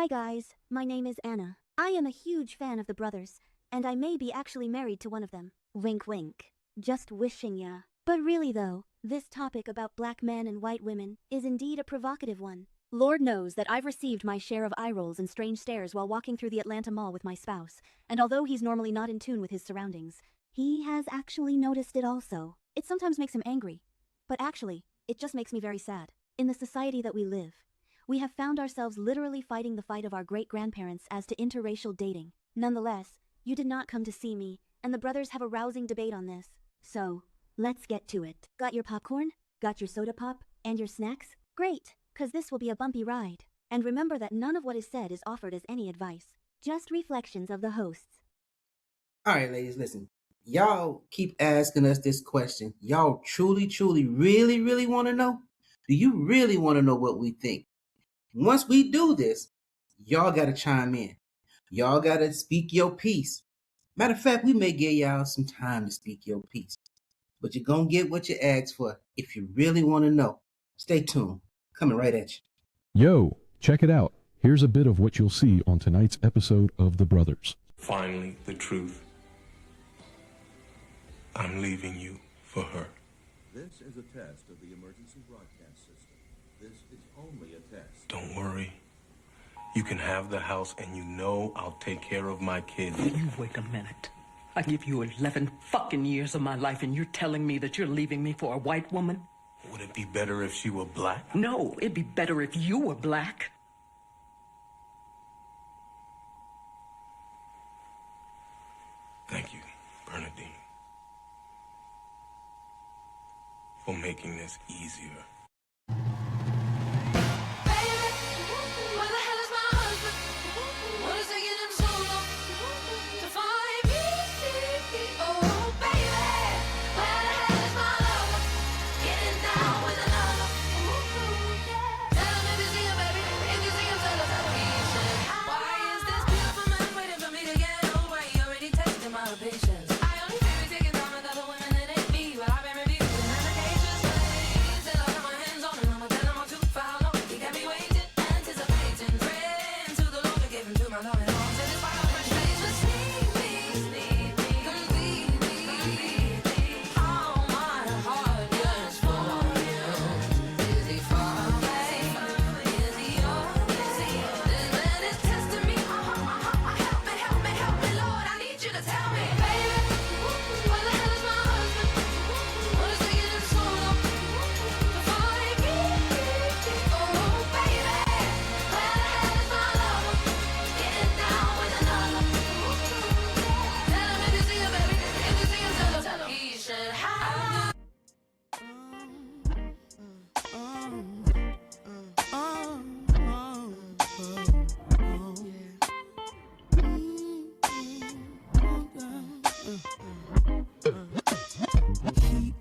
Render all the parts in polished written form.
Hi guys, my name is Anna. I am a huge fan of the brothers, and I may be actually married to one of them. Wink wink. Just wishing ya. But really though, this topic about black men and white women is indeed a provocative one. Lord knows that I've received my share of eye rolls and strange stares while walking through the Atlanta Mall with my spouse, and although he's normally not in tune with his surroundings, he has actually noticed it also. It sometimes makes him angry, but actually, it just makes me very sad. In the society that we live, we have found ourselves literally fighting the fight of our great-grandparents as to interracial dating. Nonetheless, you did not come to see me, and the brothers have a rousing debate on this. So, let's get to it. Got your popcorn? Got your soda pop? And your snacks? Great, cause this will be a bumpy ride. And remember that none of what is said is offered as any advice, just reflections of the hosts. Alright, ladies, listen. Y'all keep asking us this question. Y'all truly, really want to know? Do you really want to know what we think? Once we do this, y'all got to chime in. Y'all got to speak your piece. Matter of fact, we may give y'all some time to speak your piece. But you're going to get what you asked for if you really want to know. Stay tuned. Coming right at you. Yo, check it out. Here's a bit of what you'll see on tonight's episode of The Brothers. Finally, the truth. I'm leaving you for her. This is a test of the emergency broadcast system. This is only a test. Don't worry. You can have the house, and you know I'll take care of my kids. You wait a minute. I give you 11 fucking years of my life, and you're telling me that you're leaving me for a white woman? Would it be better if she were black? No, it'd be better if you were black. Thank you, Bernadine, for making this easier.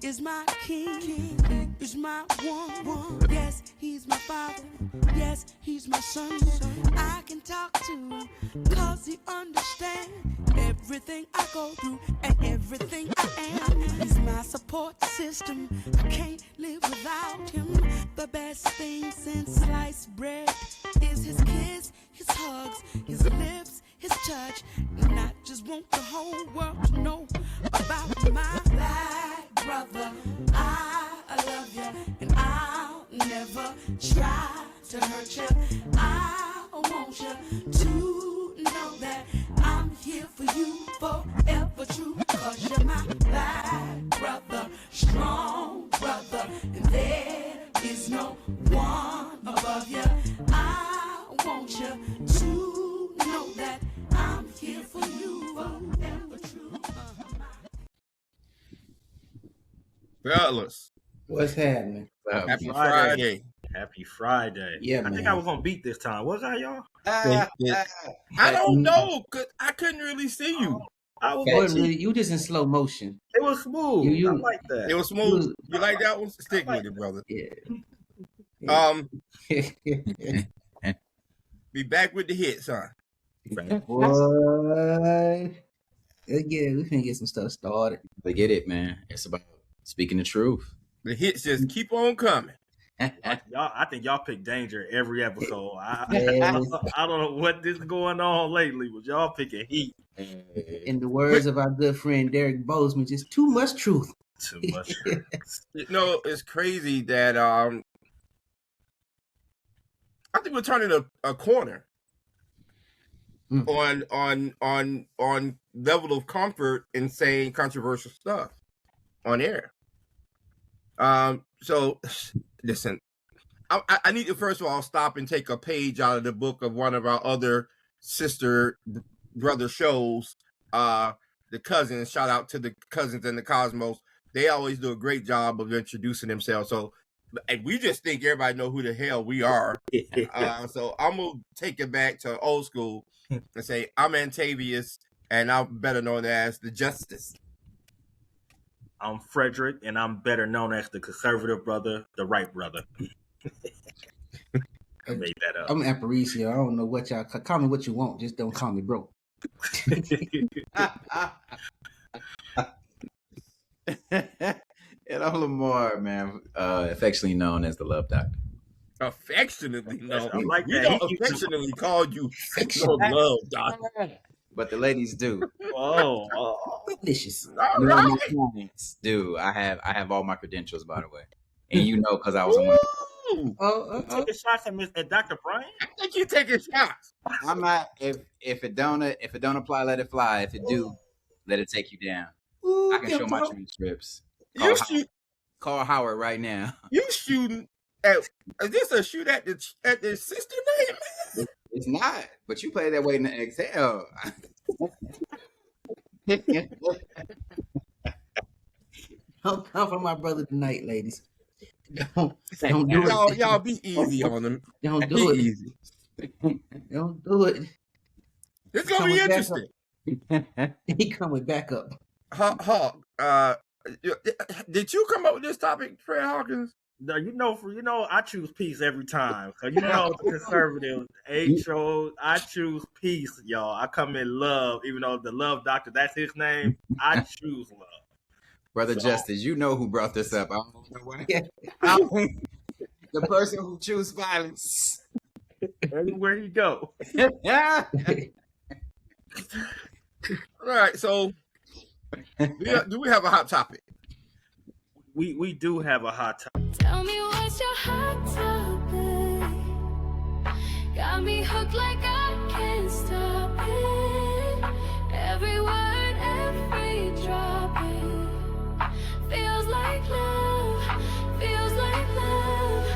Is my king, he is my one. Yes, he's my father. Yes, he's my son. I can talk to him, cause he understands everything I go through and everything I am. He's my support system. I can't live without him. The best thing since sliced bread is his kiss, his hugs, his lips, his touch. And I just want the whole world to know about my black brother. I love you, and I'll never try to hurt you. I want you to know that I'm here for you forever true. Cause you're my black brother, strong brother, and there is no one above you. I want you to know that I'm here for you forever true. Fellas, What's happening? happy Friday. Happy Friday. Yeah, I think man. I was gonna beat this time. Was I, y'all? I don't know, cause I couldn't really see you. I was It gonna wasn't cheat. really, you just in slow motion. It was smooth. You- I like that. It was smooth. You like that one? Stick with it, brother. Yeah. Be back with the hits, huh? Boy. Yeah, we finna get some stuff started. Forget it, man. It's about speaking the truth. The hits just keep on coming. I think y'all pick danger every episode. Yes. I don't know what is going on lately, but y'all picking heat. In the words of our good friend Derek Bozeman, just too much truth. Too much. You know, it's crazy that I think we're turning a corner on level of comfort in saying controversial stuff on air. So listen, I need to first of all stop and take a page out of the book of one of our other sister brother shows, the Cousins. Shout out to the Cousins and the Cosmos. They always do a great job of introducing themselves. So, and we just think everybody know who the hell we are. So I'm gonna take it back to old school and say I'm Antavius, and I'm better known as the Justice. I'm Frederick, and I'm better known as the conservative brother, the right brother. I made that up. I'm Aparicio. I don't know what y'all call me what you want. Just don't call me broke. And I'm Lamar, man, affectionately known as the Love Doctor. Affectionately known. I like We that. don't affectionately call you Love Doctor. But the ladies do. Oh. Delicious. All right. Clients do. I have all my credentials, by the way. And you know, because I was on one. You taking shots at Dr. Brian? I think you taking shots. I'm not. If it don't apply, let it fly. If it do, let it take you down. Ooh, I can show my transcripts. Call Howard right now. You shooting at? Is this a shoot at the sister name, man? It's not, but you play that way in the exhale. Don't come for my brother tonight, ladies. Don't do it. Y'all be easy on them. Don't do it. Easy. Don't do it. It's gonna be interesting. He coming back up. Hawk, did you come up with this topic, Fred Hawkins? No, you know, I choose peace every time. So you know, conservative HO, I choose peace, y'all. I come in love, even though the Love Doctor, that's his name. I choose love. Brother Justice, you know who brought this up. I don't know why. The person who chooses violence. Everywhere he go. Yeah. All right, so do we have a hot topic? We do have a hot topic. Tell me what's your hot topic? Got me hooked like I can't stop it. Every word, every drop it. Feels like love, feels like love.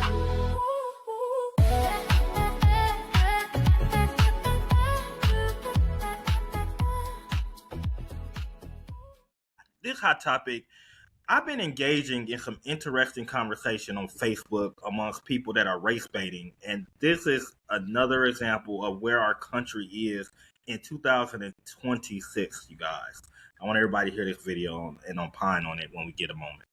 This hot topic, I've been engaging in some interesting conversation on Facebook amongst people that are race baiting, and this is another example of where our country is in 2026, you guys. I want everybody to hear this video and opine on it when we get a moment.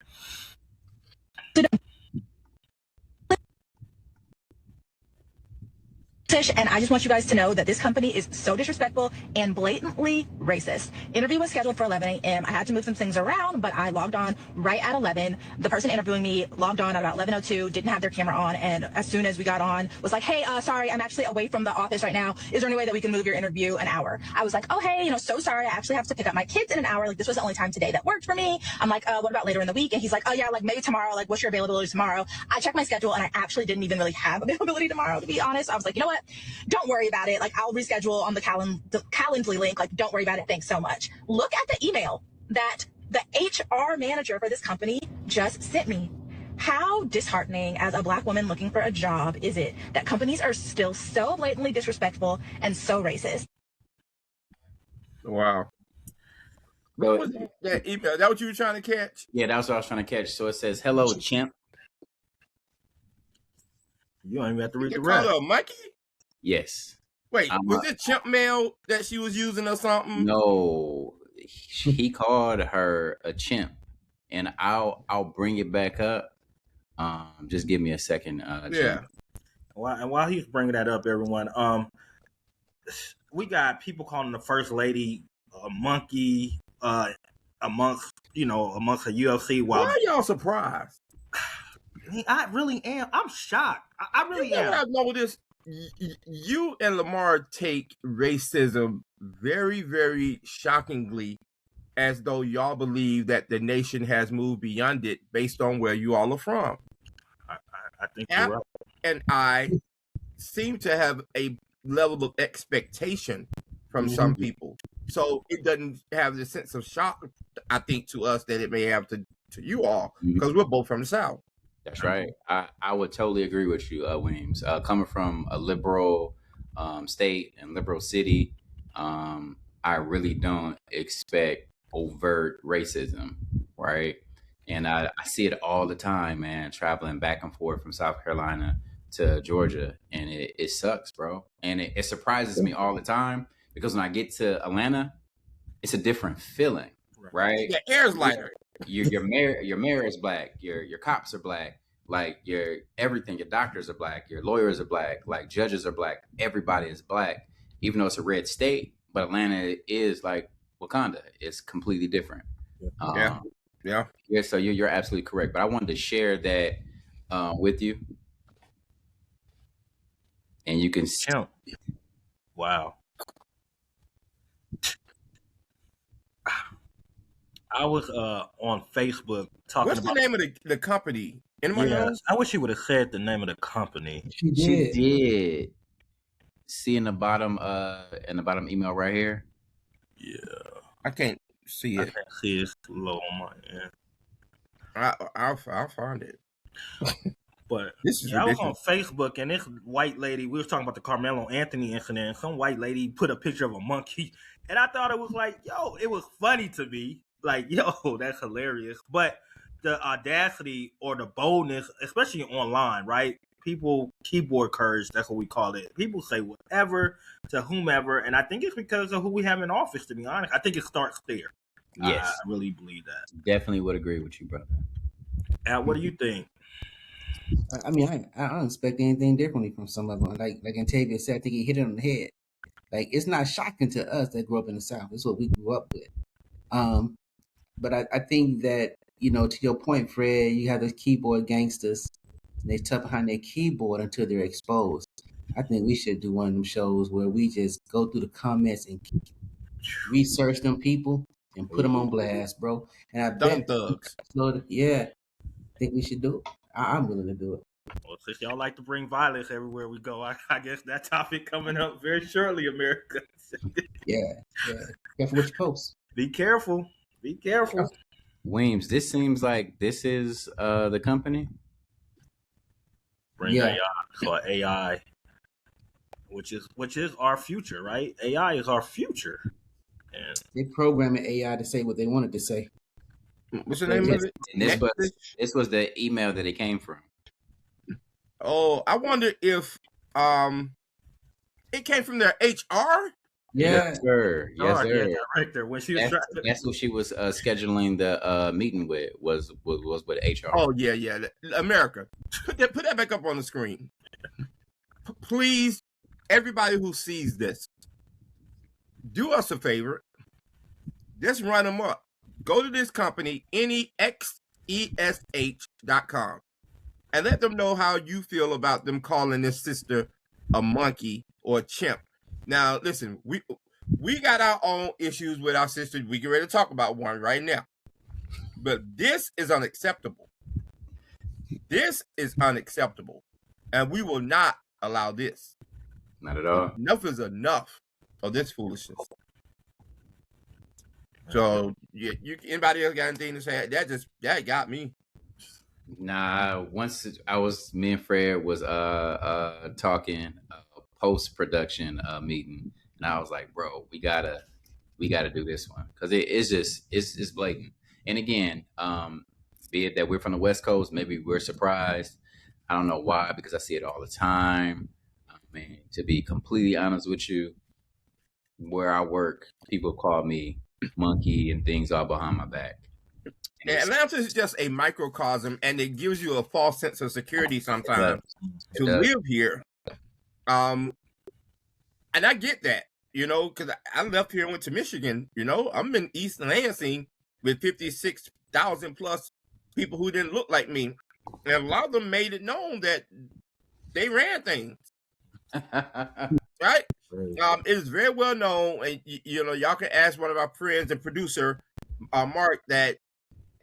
And I just want you guys to know that this company is so disrespectful and blatantly racist. Interview was scheduled for 11 a.m. I had to move some things around, but I logged on right at 11. The person interviewing me logged on at about 11:02, didn't have their camera on, and as soon as we got on, was like, hey, sorry, I'm actually away from the office right now. Is there any way that we can move your interview an hour? I was like, oh, hey, so sorry. I actually have to pick up my kids in an hour. Like, this was the only time today that worked for me. I'm like, what about later in the week? And he's like, oh, yeah, like maybe tomorrow. Like, what's your availability tomorrow? I checked my schedule, and I actually didn't even really have availability tomorrow, to be honest. I was like, you know what? Don't worry about it. Like, I'll reschedule on the Calendly link. Like, don't worry about it. Thanks so much. Look at the email that the HR manager for this company just sent me. How disheartening as a Black woman looking for a job is it that companies are still so blatantly disrespectful and so racist? Wow. What was that email? That what you were trying to catch? Yeah, that was what I was trying to catch. So it says, hello, chimp. You don't even have to read the You rest. call her Mikey? Yes. Wait, was it chimp mail that she was using or something? No, he called her a chimp, and I'll bring it back up. Just give me a second. Yeah. And while he's bringing that up, everyone, we got people calling the first lady a monkey amongst the UFC. Why are y'all surprised? mean, I really am. I'm shocked. I really You know what am. I've noticed? You and Lamar take racism very, very shockingly, as though y'all believe that the nation has moved beyond it based on where you all are from. I think you're right. And I seem to have a level of expectation from some people. So it doesn't have the sense of shock, I think, to us that it may have to you all, because we're both from the South. That's right. I would totally agree with you, Williams. Coming from a liberal state and liberal city, I really don't expect overt racism, right? And I see it all the time, man, traveling back and forth from South Carolina to Georgia. And it sucks, bro. And it surprises me all the time because when I get to Atlanta, it's a different feeling, right? The air's lighter. Your mayor is black. Your cops are black. Like your everything. Your doctors are black. Your lawyers are black. Like judges are black. Everybody is black. Even though it's a red state, but Atlanta is like Wakanda. It's completely different. Yeah. So you're absolutely correct. But I wanted to share that with you, and you can see. Wow. I was on Facebook talking What's about the name of the company? Anyone knows? I wish he would have said the name of the company. She did. See in the bottom email right here. Yeah. I can't see it. I can't see it's low on my end. I'll find it. But this is I was on ridiculous. Facebook and this white lady, we was talking about the Carmelo Anthony incident, and some white lady put a picture of a monkey. And I thought it was like, yo, it was funny to me. Like, yo, that's hilarious. But the audacity or the boldness, especially online, right? People, keyboard courage, that's what we call it. People say whatever to whomever. And I think it's because of who we have in office, to be honest. I think it starts there. Yes. I really believe that. Definitely would agree with you, brother. What do you think? I mean, I don't expect anything differently from some of them. Like Antavia said, I think he hit it on the head. Like, it's not shocking to us that grew up in the South. It's what we grew up with. But I think that, to your point, Fred, you have those keyboard gangsters, and they tough behind their keyboard until they're exposed. I think we should do one of them shows where we just go through the comments and research them people and put them on blast, bro. And I bet thugs. Yeah, I think we should do it. I'm willing to do it. Well, since y'all like to bring violence everywhere we go, I guess that topic coming up very shortly, America. Yeah. Careful what you post. Be careful. Be careful. Weems, this seems like this is the company. Bring AI. So AI, which is our future, right? AI is our future. And they programming AI to say what they wanted to say. What's the name of it? And this was the email that it came from. Oh, I wonder if it came from their HR. Yes, sir. Yes, sir. Yeah, director. When she was that's who she was scheduling the meeting with was with HR. Oh yeah. America, put that back up on the screen, please. Everybody who sees this, do us a favor. Just run them up. Go to this company, NEXESH.com, and let them know how you feel about them calling this sister a monkey or a chimp. Now, listen, we got our own issues with our sister. We get ready to talk about one right now. But this is unacceptable. This is unacceptable. And we will not allow this. Not at all. Enough is enough of this foolishness. So, anybody else got anything to say? That got me. Nah, once me and Fred was talking post-production meeting, and I was like, bro, we gotta do this one because it's blatant. And again, be it that we're from the West Coast, maybe we're surprised. I don't know why, because I see it all the time. I mean, to be completely honest with you, where I work, people call me monkey and things all behind my back. Atlanta is just a microcosm, and it gives you a false sense of security sometimes to live here. And I get that, because I left here and went to Michigan. I'm in East Lansing with 56,000 plus people who didn't look like me. And a lot of them made it known that they ran things. Right? It is very well known, and y'all can ask one of our friends and producer, Mark, that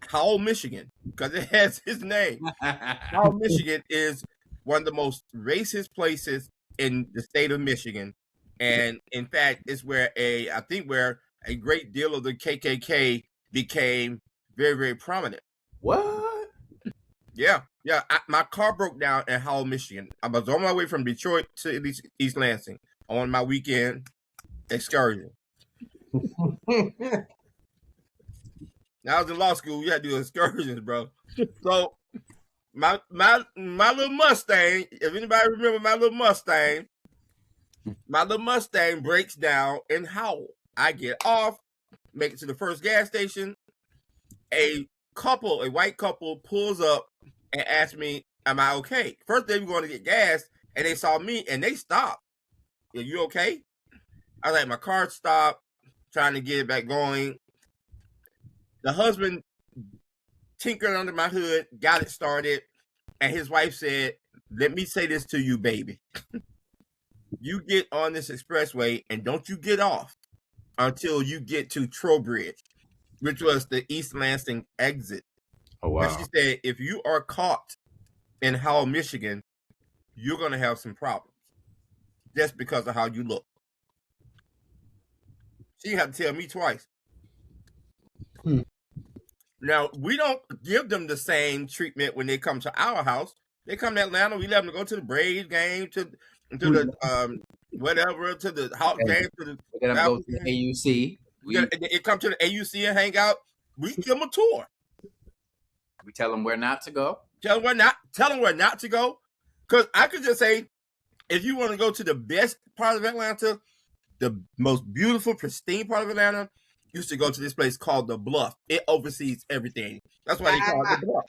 Howell, Michigan, because it has his name. Howell, Michigan is one of the most racist places in the state of Michigan. And in fact, it's where I think where a great deal of the KKK became very, very prominent. What? Yeah. My car broke down in Howell, Michigan. I was on my way from Detroit to East Lansing on my weekend excursion. Now I was in law school. You had to do excursions, bro. So my little Mustang. If anybody remember my little Mustang breaks down in Howell. I get off, make it to the first gas station. A white couple, pulls up and asks me, "Am I okay?" First, they were going to get gas, and they saw me, and they stopped. "Are you okay?" I was like, "My car stopped, trying to get it back going." The husband tinkered under my hood, got it started, and his wife said, "Let me say this to you, baby. You get on this expressway, and don't you get off until you get to Trowbridge," which was the East Lansing exit. Oh, wow. And she said, "If you are caught in Howell, Michigan, you're going to have some problems just because of how you look." She had to tell me twice. Now, we don't give them the same treatment when they come to our house. They come to Atlanta, we let them go to the Braves game, to the whatever, to the Hawks game, to the go to the AUC. They come to the AUC and hang out. We give them a tour. We tell them where not to go. Tell them where not to go. Because I could just say, if you want to go to the best part of Atlanta, the most beautiful, pristine part of Atlanta, you should go to this place called The Bluff. It oversees everything. That's why they call it The Bluff.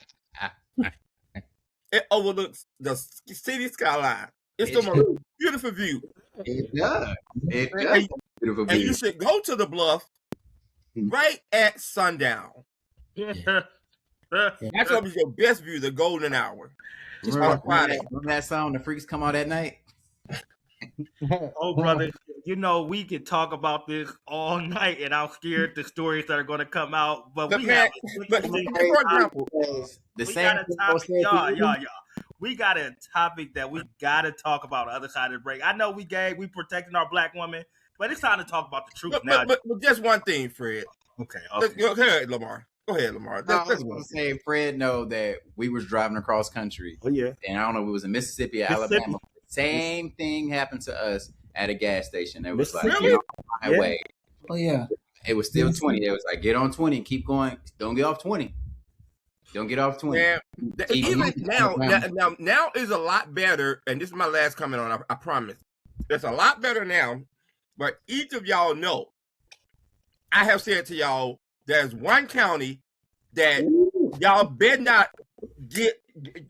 It overlooks the city skyline. It's the most beautiful view. It does. Beautiful view. And you should go to The Bluff right at sundown. That's going to be your best view, the golden hour. On Friday. Remember that song, "The Freaks Come Out at Night"? Oh, brother, we could talk about this all night, and I'm scared the stories that are going to come out. But for example, we got a topic that we got to talk about on the other side of the break. I know we protecting our black women, but it's time to talk about the truth now. But just one thing, Fred. Okay. Go ahead, Lamar. I was going to say, Fred know that we was driving across country. Oh, yeah. And I don't know if it was in Mississippi or Alabama. Same thing happened to us at a gas station. It was like, get on the highway. Oh, yeah. It was still 20. It was like, get on 20 and keep going. Don't get off 20. Don't get off 20. Yeah. Even now is a lot better. And this is my last comment on it, I promise. It's a lot better now. But each of y'all know, I have said to y'all, there's one county that y'all better not get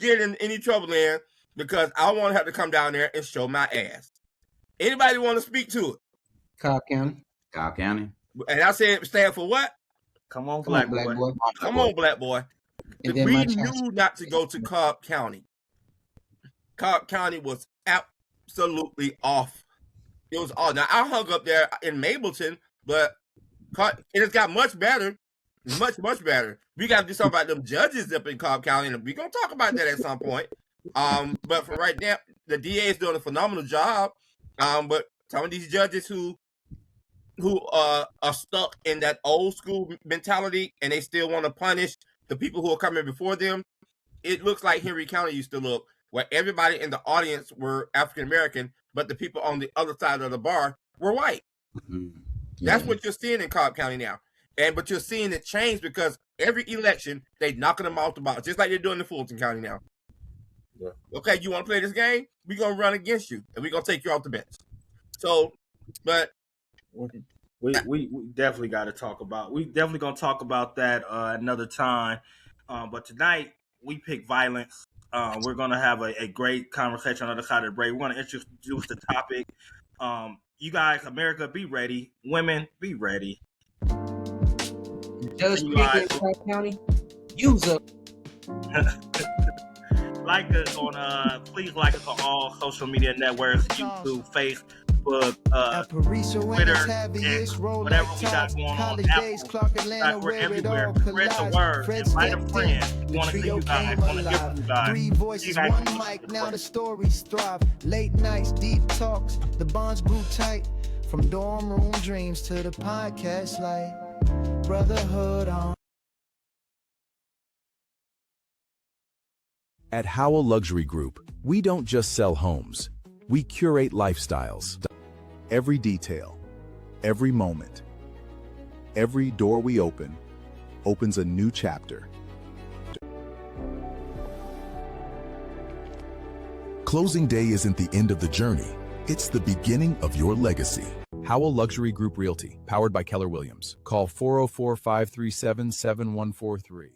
in any trouble in, because I won't have to come down there and show my ass. Anybody want to speak to it? Cobb County. Cobb County. And I said, stand for what? Come on, black boy. Come on, black boy. We knew not to go to Cobb County. Cobb County was absolutely off. It was all. Now, I hung up there in Mableton, but it has got much better. Much, much better. We got to do something about them judges up in Cobb County, and we're going to talk about that at some point. But for right now, the DA is doing a phenomenal job. But some of these judges who are stuck in that old school mentality, and they still want to punish the people who are coming before them, it looks like Henry County used to look, where everybody in the audience were African American, but the people on the other side of the bar were white. Mm-hmm. That's what you're seeing in Cobb County now. But you're seeing it change because every election, they knocking them off the box, just like they're doing in Fulton County now. Yeah. Okay, you want to play this game? We're going to run against you, and we're going to take you off the bench. So, but... We definitely got to talk about. We definitely going to talk about that another time. But tonight, we pick violence. We're going to have a great conversation on the other side of the break. We're going to introduce the topic. You guys, America, be ready. Women, be ready. Judge County, use up. like us on please like us on all social media networks, YouTube, Facebook, Twitter, X, whatever we got going on, Apple. We're everywhere. Spread the word. Invite a friend. We want to see you guys. We want to hear from you guys. 3 voices, 1 mic, now the stories thrive. Late nights, deep talks, the bonds grew tight. From dorm room dreams to the podcast light. Brotherhood on. At Howell Luxury Group, we don't just sell homes, we curate lifestyles. Every detail, every moment, every door we open opens a new chapter. Closing day isn't the end of the journey, it's the beginning of your legacy. Howell Luxury Group Realty, powered by Keller Williams. Call 404-537-7143.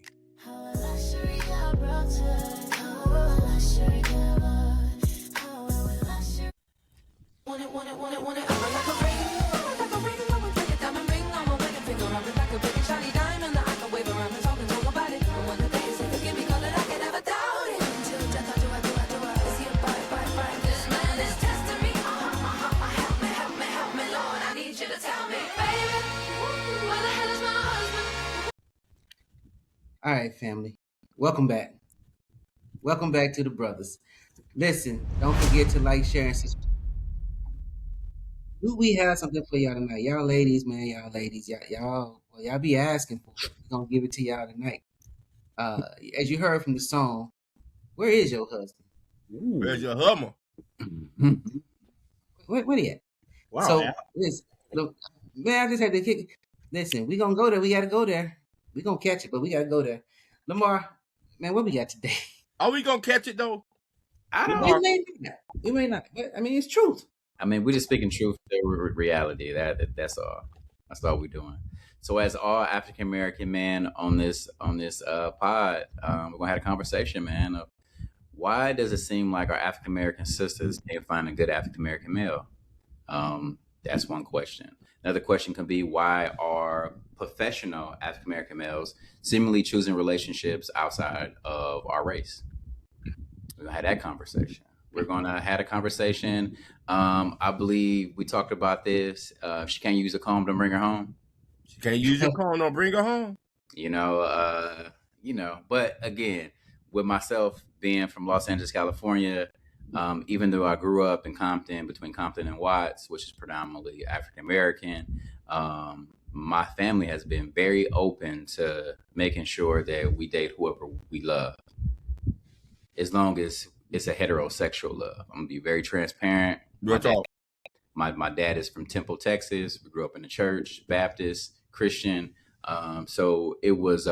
All right, family. Welcome back. Welcome back to the brothers. Listen, don't forget to like, share, and subscribe. Do we have something for y'all tonight? Y'all ladies, man, y'all be asking for it. We're gonna give it to y'all tonight. As you heard from the song, where is your husband? Where's your Hummer? Where he at? Wow. So, listen, look, man, I just had to kick. Listen, we gonna go there. We gotta go there. We gonna catch it, but we gotta go there. Lamar, man, what we got today? Are we gonna catch it though? I don't We know. may not. But, I mean, it's truth. I mean, we're just speaking truth to reality. That's all. That's all we're doing. So, as all African American men on this pod, we're gonna have a conversation, man. Of why does it seem like our African American sisters can't find a good African American male? That's one question. Another question can be, why are professional African American males seemingly choosing relationships outside of our race? We're gonna have that conversation. We're gonna have a conversation. I believe we talked about this. She can't use a comb to bring her home. She can't use your comb to bring her home. But again, with myself being from Los Angeles, California, even though I grew up in Compton, between Compton and Watts, which is predominantly African American, my family has been very open to making sure that we date whoever we love, as long as it's a heterosexual love. I'm gonna be very transparent. My dad is from Temple, Texas. We grew up in the church, Baptist, Christian. So it was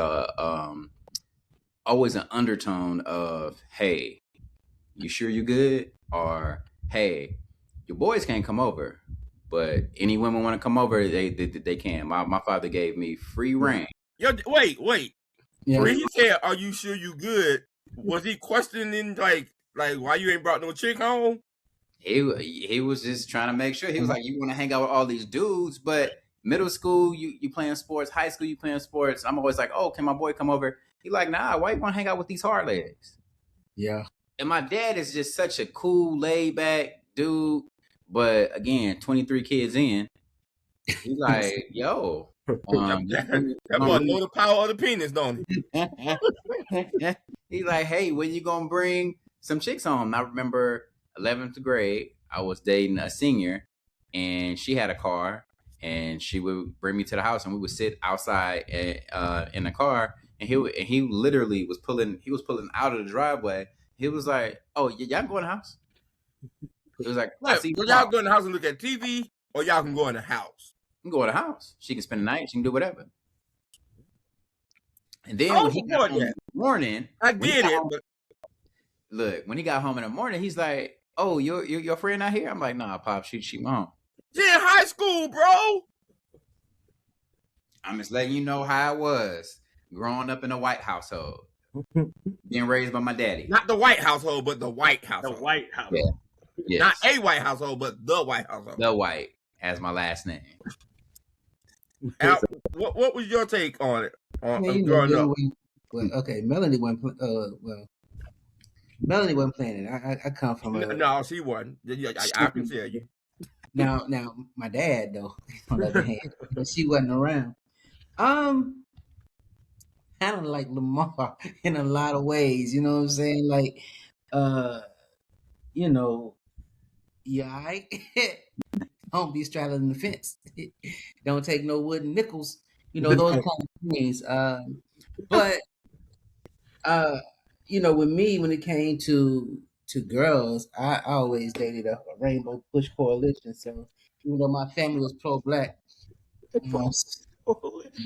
always an undertone of, hey, you sure you good? Or, hey, your boys can't come over, but any women want to come over, they can. My father gave me free reign. Yo, wait. Yeah. When he said, "Are you sure you good?" Was he questioning like why you ain't brought no chick home? He was just trying to make sure. He was like, you want to hang out with all these dudes, but middle school you playing sports, high school you playing sports. I'm always like, oh, can my boy come over? He like, nah, why you want to hang out with these hard legs? Yeah. And my dad is just such a cool, laid back dude. But again, 23 kids in, he's like, yo. That boy know the power of the penis, don't he? He's like, hey, when you gonna bring some chicks home? And I remember 11th grade, I was dating a senior, and she had a car, and she would bring me to the house, and we would sit outside in the car, and he literally was pulling out of the driveway. He was like, oh, y'all go in the house? It was like, y'all go in the house and look at TV, or y'all can go in the house? You can go in the house. She can spend the night. She can do whatever. And then when he got home in the morning, look, when he got home in the morning, he's like, oh, your friend not here? I'm like, nah, Pop, she mom. She in high school, bro. I'm just letting you know how it was growing up in a white household. Being raised by my daddy. Not the white household, but the white household. The white household. Yeah. Yes. Not a white household, but the white household. The white as my last name. Al, what was your take on it? Growing up? Okay, Melanie went. Melanie wasn't playing it. I come from a No, she wasn't. I can tell you. now my dad though, on the other hand, but she wasn't around. Kind of like Lamar in a lot of ways. You know what I'm saying? Like, you know, yeah, don't be straddling the fence. Don't take no wooden nickels. You know those kind of things. But you know, with me, when it came to girls, I always dated a Rainbow Push Coalition. So even though my family was pro-black,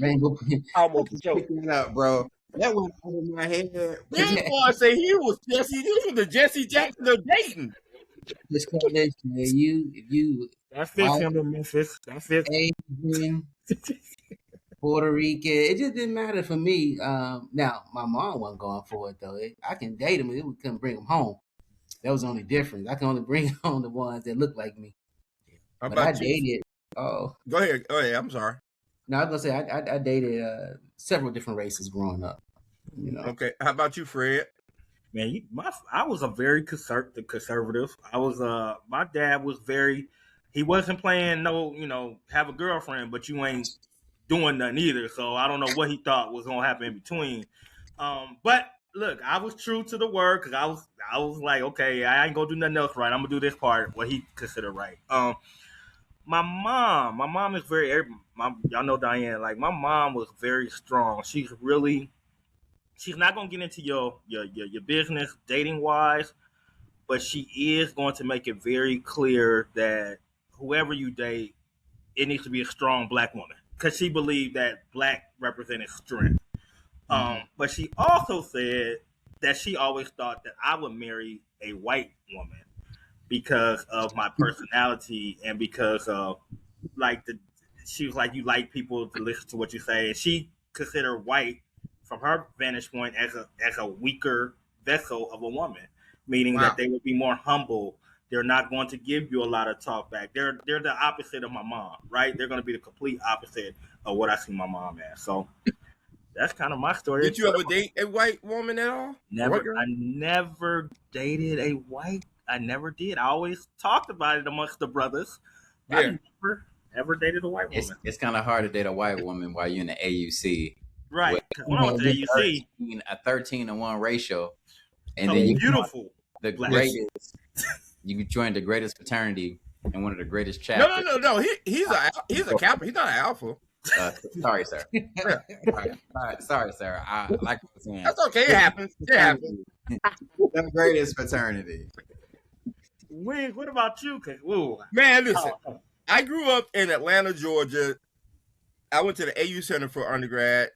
Rainbow. I almost choked. Picking it up, bro. That went over my head. This boy say he was Jesse. This was the Jesse Jackson of Dayton. Push Coalition. You that fits him in Memphis. That fits Asian, Puerto Rican. It just didn't matter for me. Now my mom wasn't going for it though. I can date them, and we couldn't bring them home. That was the only difference. I can only bring home the ones that look like me. How But I about you? dated. Oh, Go ahead. Oh yeah, I'm sorry. no, I was gonna say I dated several different races growing up. You know. Okay. How about you, Fred? Man, I was a very conservative. I was my dad was very. He wasn't playing no, have a girlfriend, but you ain't doing nothing either. So I don't know what he thought was gonna happen in between. But look, I was true to the word because I was like, okay, I ain't gonna do nothing else right. I'm gonna do this part, what he considered right. My mom is y'all know Diane. Like my mom was very strong. She's not gonna get into your business dating wise, but she is going to make it very clear that whoever you date, it needs to be a strong black woman because she believed that black represented strength. But she also said that she always thought that I would marry a white woman because of my personality and because of she was like, you like people to listen to what you say, and she considered white from her vantage point as a weaker vessel of a woman, meaning that they would be more humble. They're not going to give you a lot of talk back. They're the opposite of my mom, right? They're going to be the complete opposite of what I see my mom as. So that's kind of my story. Did you ever date a white woman at all? Never. I never dated a white. I never did. I always talked about it amongst the brothers. Yeah. I never ever dated a white woman. It's kind of hard to date a white woman while you're in the AUC. Right. When I went to AUC, a 13-to-1 ratio, and so then you beautiful. The greatest. You joined the greatest fraternity and one of the greatest chapters. No. He's a captain. He's not an alpha. Sorry, sir. Sorry, sir. I like what I'm saying. That's okay. It happens. It happens. The greatest fraternity. Wings, what about you? Man, listen. I grew up in Atlanta, Georgia. I went to the AU Center for undergrad.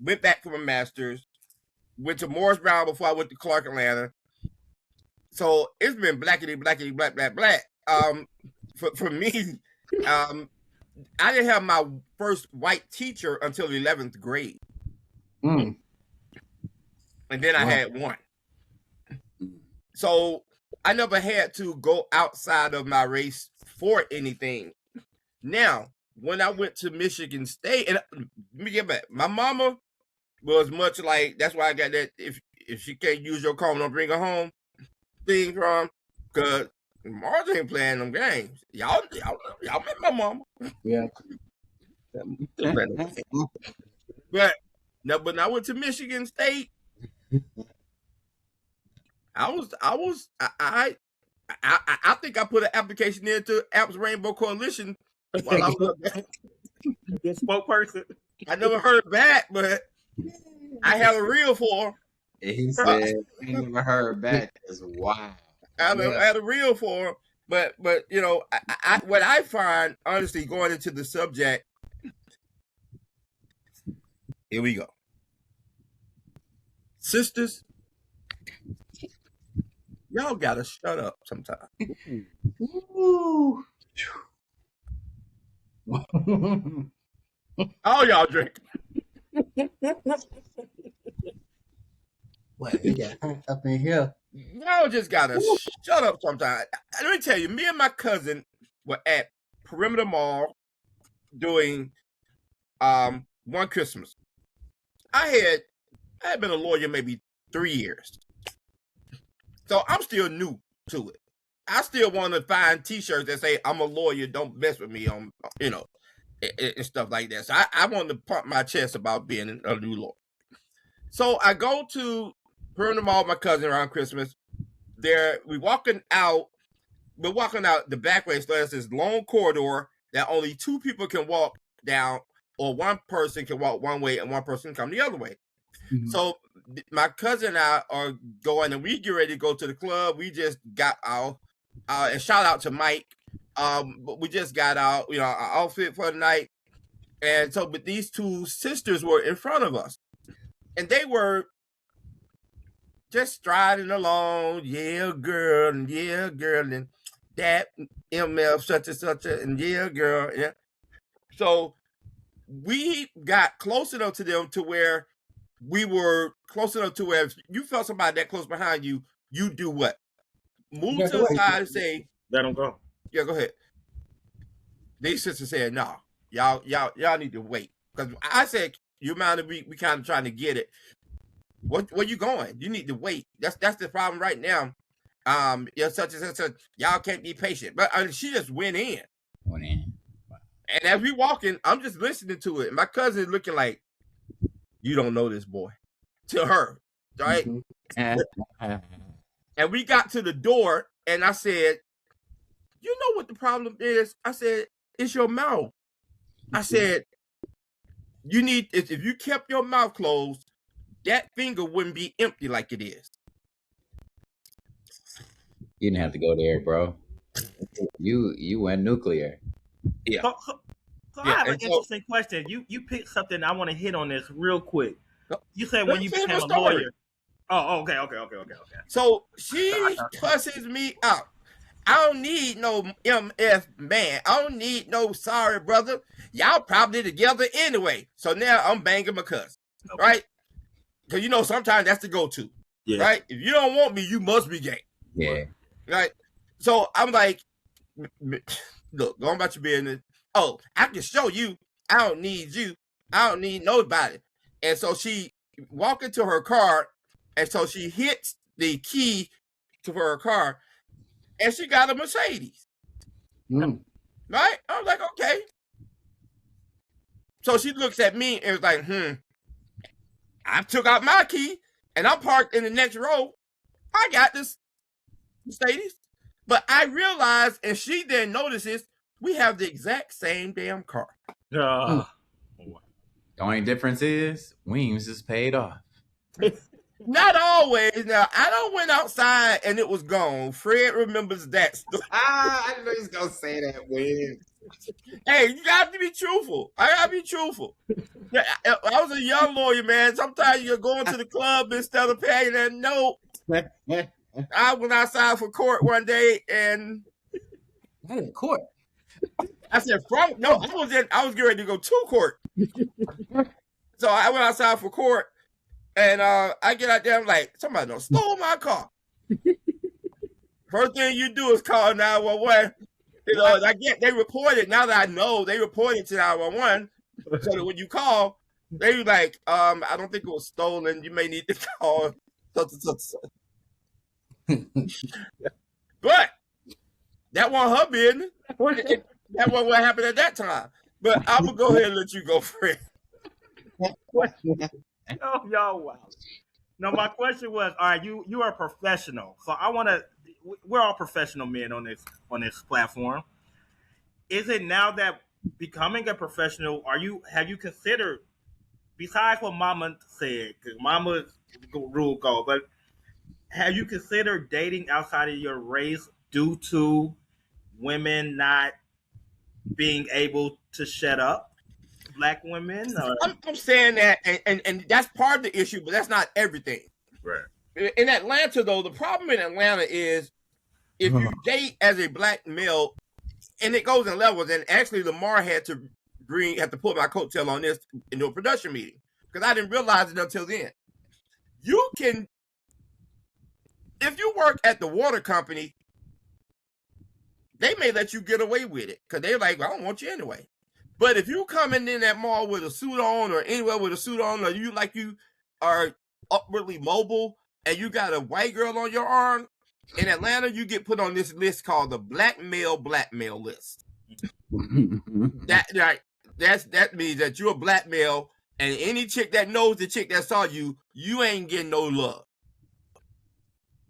Went back for my master's. Went to Morris Brown before I went to Clark, Atlanta. So it's been blackity, black, black, black. For me, I didn't have my first white teacher until 11th grade. And then I had one. So I never had to go outside of my race for anything. Now, when I went to Michigan State, and let me get back, my mama was much like, that's why I got that, if she can't use your car, don't bring her home thing from, because Mars ain't playing them games. Y'all met my mama. Yeah. But when I went to Michigan State, I think I put an application in to Apps Rainbow Coalition while I was good spokesperson. I never heard back, but I had a reel for her. He said, "I never heard back." That's wild. I had a reel for her, but you know, what I find, honestly, going into the subject, here we go, sisters. Y'all gotta shut up sometime. All y'all drink. What you got up in here? Y'all just gotta shut up sometime. Let me tell you, me and my cousin were at Perimeter Mall doing one Christmas. I had been a lawyer maybe 3 years. So I'm still new to it. I still want to find T-shirts that say "I'm a lawyer, don't mess with me" on, you know, and stuff like that. So I want to pump my chest about being a new lawyer. So I go to Permanent Mall with my cousin around Christmas. We're walking out the back way. So there's this long corridor that only 2 people can walk down, or 1 person can walk one way and 1 person can come the other way. Mm-hmm. So my cousin and I are going, and we get ready to go to the club. We just got our and shout out to Mike. But we just got our outfit for the night. And so, but these 2 sisters were in front of us, and they were just striding along, yeah, girl, and that MF such and such, and yeah, girl, yeah. So we got close enough to them to where we were close enough to where if you felt somebody that close behind you, you do what? Move to the side and say, "Let them go." Yeah, go ahead. These sisters said, "No, y'all need to wait." Because I said, "You mind if we kind of trying to get it? Where you going? You need to wait. That's the problem right now. Such and such. Y'all can't be patient." But she just went in. And as we walking, I'm just listening to it. And my cousin is looking like, "You don't know this boy," to her, right? Mm-hmm. And we got to the door, and I said, "You know what the problem is?" I said, "It's your mouth." I said, "You need, if you kept your mouth closed, that finger wouldn't be empty like it is." You didn't have to go there, bro. You went nuclear. Yeah. So I have an interesting question. You picked something. I want to hit on this real quick. You said when you became a lawyer. Oh, okay. So she cusses me out. "I don't need no MF man. I don't need no sorry brother. Y'all probably together anyway." So now I'm banging my cousin, right? Because sometimes that's the go-to, right? If you don't want me, you must be gay. Yeah. Right? So I'm like, "Look, go on about your business. Oh, I can show you. I don't need you. I don't need nobody." And so she walked into her car, and so she hits the key to her car, and she got a Mercedes. Right? I was like, okay. So she looks at me and was like, I took out my key, and I'm parked in the next row. I got this Mercedes. But I realized, and she then notices, we have the exact same damn car. The only difference is Weems is paid off. Not always. Now, I don't went outside and it was gone. Fred remembers that story. I know he's going to say that, Weems. Hey, you got to be truthful. I got to be truthful. I was a young lawyer, man. Sometimes you're going to the club instead of paying that note. I went outside for court one day, and court. I said, I was getting ready to go to court. So I went outside for court, and I get out there, I'm like, somebody done stole my car. First thing you do is call 911. They reported, now that I know, they reported to 911. So that when you call, they were like, I don't think it was stolen. You may need to call. But that wasn't her business. That wasn't what happened at that time. But I'm going to go ahead and let you go, Fred. Oh, y'all, wow. No, my question was, all right, you are a professional. So I want to, we're all professional men on this platform. Is it now that becoming a professional, have you considered, besides what Mama said, because Mama's rule go, but have you considered dating outside of your race due to women not being able to shut up? Black women? I'm saying that, and that's part of the issue, but that's not everything. Right. In Atlanta, though, the problem in Atlanta is if you date as a black male, and it goes in levels, and actually Lamar had to put my coattail on this into a production meeting because I didn't realize it until then. You can, if you work at the water company, they may let you get away with it because they're like, well, I don't want you anyway. But if you coming in that mall with a suit on or anywhere with a suit on, or you are upwardly mobile and you got a white girl on your arm, in Atlanta, you get put on this list called the blackmail list. That means that you're a blackmail, and any chick that knows the chick that saw you, you ain't getting no love.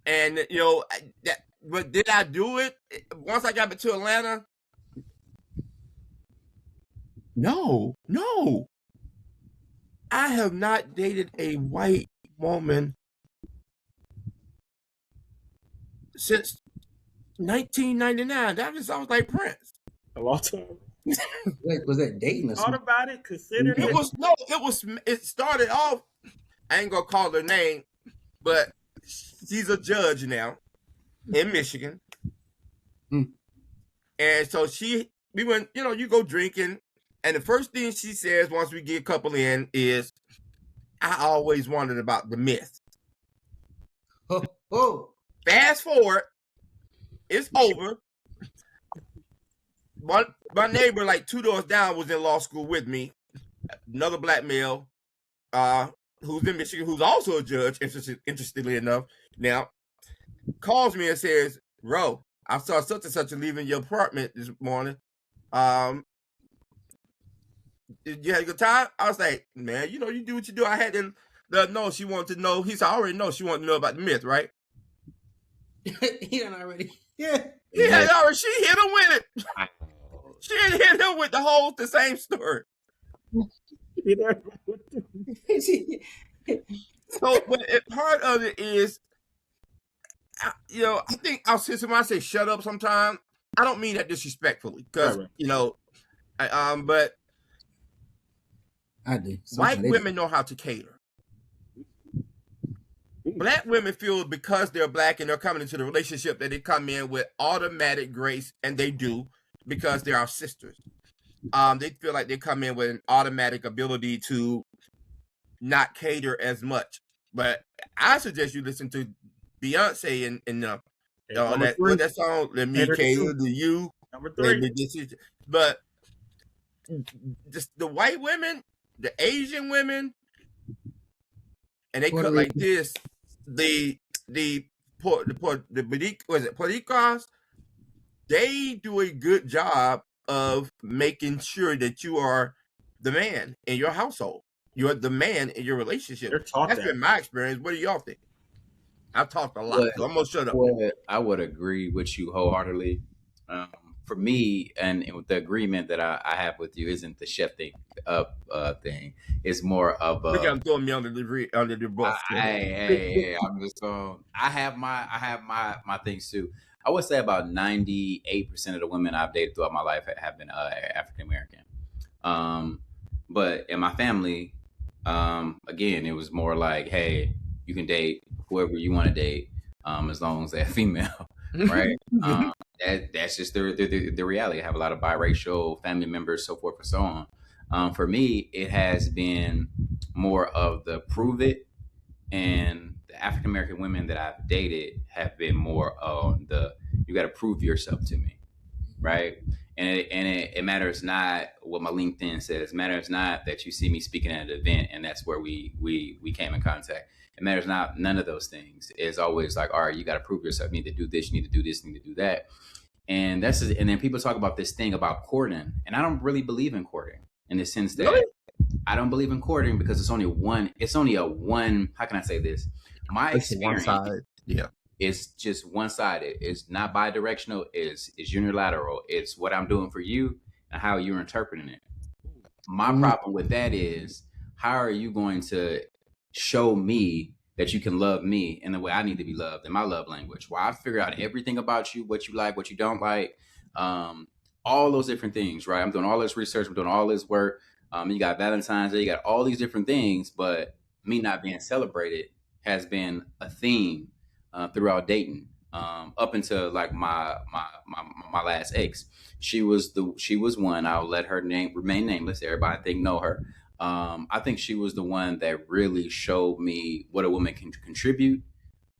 And but did I do it once I got back to Atlanta? No. I have not dated a white woman since 1999. That was, I was like Prince. A long time. Was that dating? Thought about it, considered it. It started off, I ain't gonna call her name, but she's a judge now in Michigan. And so we went, you go drinking, and the first thing she says once we get a couple in is, I always wondered about the myth. Fast forward, it's over. My neighbor, like 2 doors down, was in law school with me. Another black male, who's in Michigan, who's also a judge, interestingly enough, now, calls me and says, "Ro, I saw such and such leaving your apartment this morning. Did you have a good time?" I was like, "Man, you do what you do." I had to know. She wanted to know. He said, "I already know." She wanted to know about the myth, right? He done already. Yeah. She hit him with it. She hit him with the same story. So, but part of it is, I think when I say shut up sometimes, I don't mean that disrespectfully, because, but I do. White women know how to cater. Black women feel because they're black and they're coming into the relationship that they come in with automatic grace, and they do, because they're our sisters. They feel like they come in with an automatic ability to not cater as much. But I suggest you listen to Beyonce and that song, "Let Me Cater to You." Number 3. But just the white women, the Asian women, and they cut like this. The Puerto they do a good job of making sure that you are the man in your household. You're the man in your relationship. That's been my experience. What do y'all think? I've talked a lot, so I'm gonna shut up. I would agree with you wholeheartedly. For me, and with the agreement that I have with you, isn't the chef thing. It's more of a. Look, I'm throwing me under the bus. Hey, I'm just going. I have my things too. I would say about 98% of the women I've dated throughout my life have been African American. But in my family, again, it was more like, hey, you can date whoever you want to date, as long as they're female, right? That's just the reality. I have a lot of biracial family members, so forth and so on. For me, it has been more of the prove it, and the African American women that I've dated have been more on the you got to prove yourself to me, right? And it matters not what my LinkedIn says. It matters not that you see me speaking at an event and that's where we came in contact. It matters not, none of those things. It's always like, all right, you got to prove yourself. You need to do this, you need to do this, you need to do that. And and then people talk about this thing about courting, and I don't really believe in courting in the sense that I don't believe in courting because it's only a one, how can I say this? My experience is just one-sided. It's not bi-directional, it's unilateral. It's what I'm doing for you and how you're interpreting it. My problem with that is, how are you going to show me that you can love me in the way I need to be loved in my love language? Well, I figure out everything about you, what you like, what you don't like, all those different things, right? I'm doing all this research, I'm doing all this work. You got Valentine's Day, you got all these different things, but me not being celebrated has been a theme throughout dating, up until like my last ex. She was one. I'll let her name remain nameless. Everybody I think know her. I think she was the one that really showed me what a woman can contribute.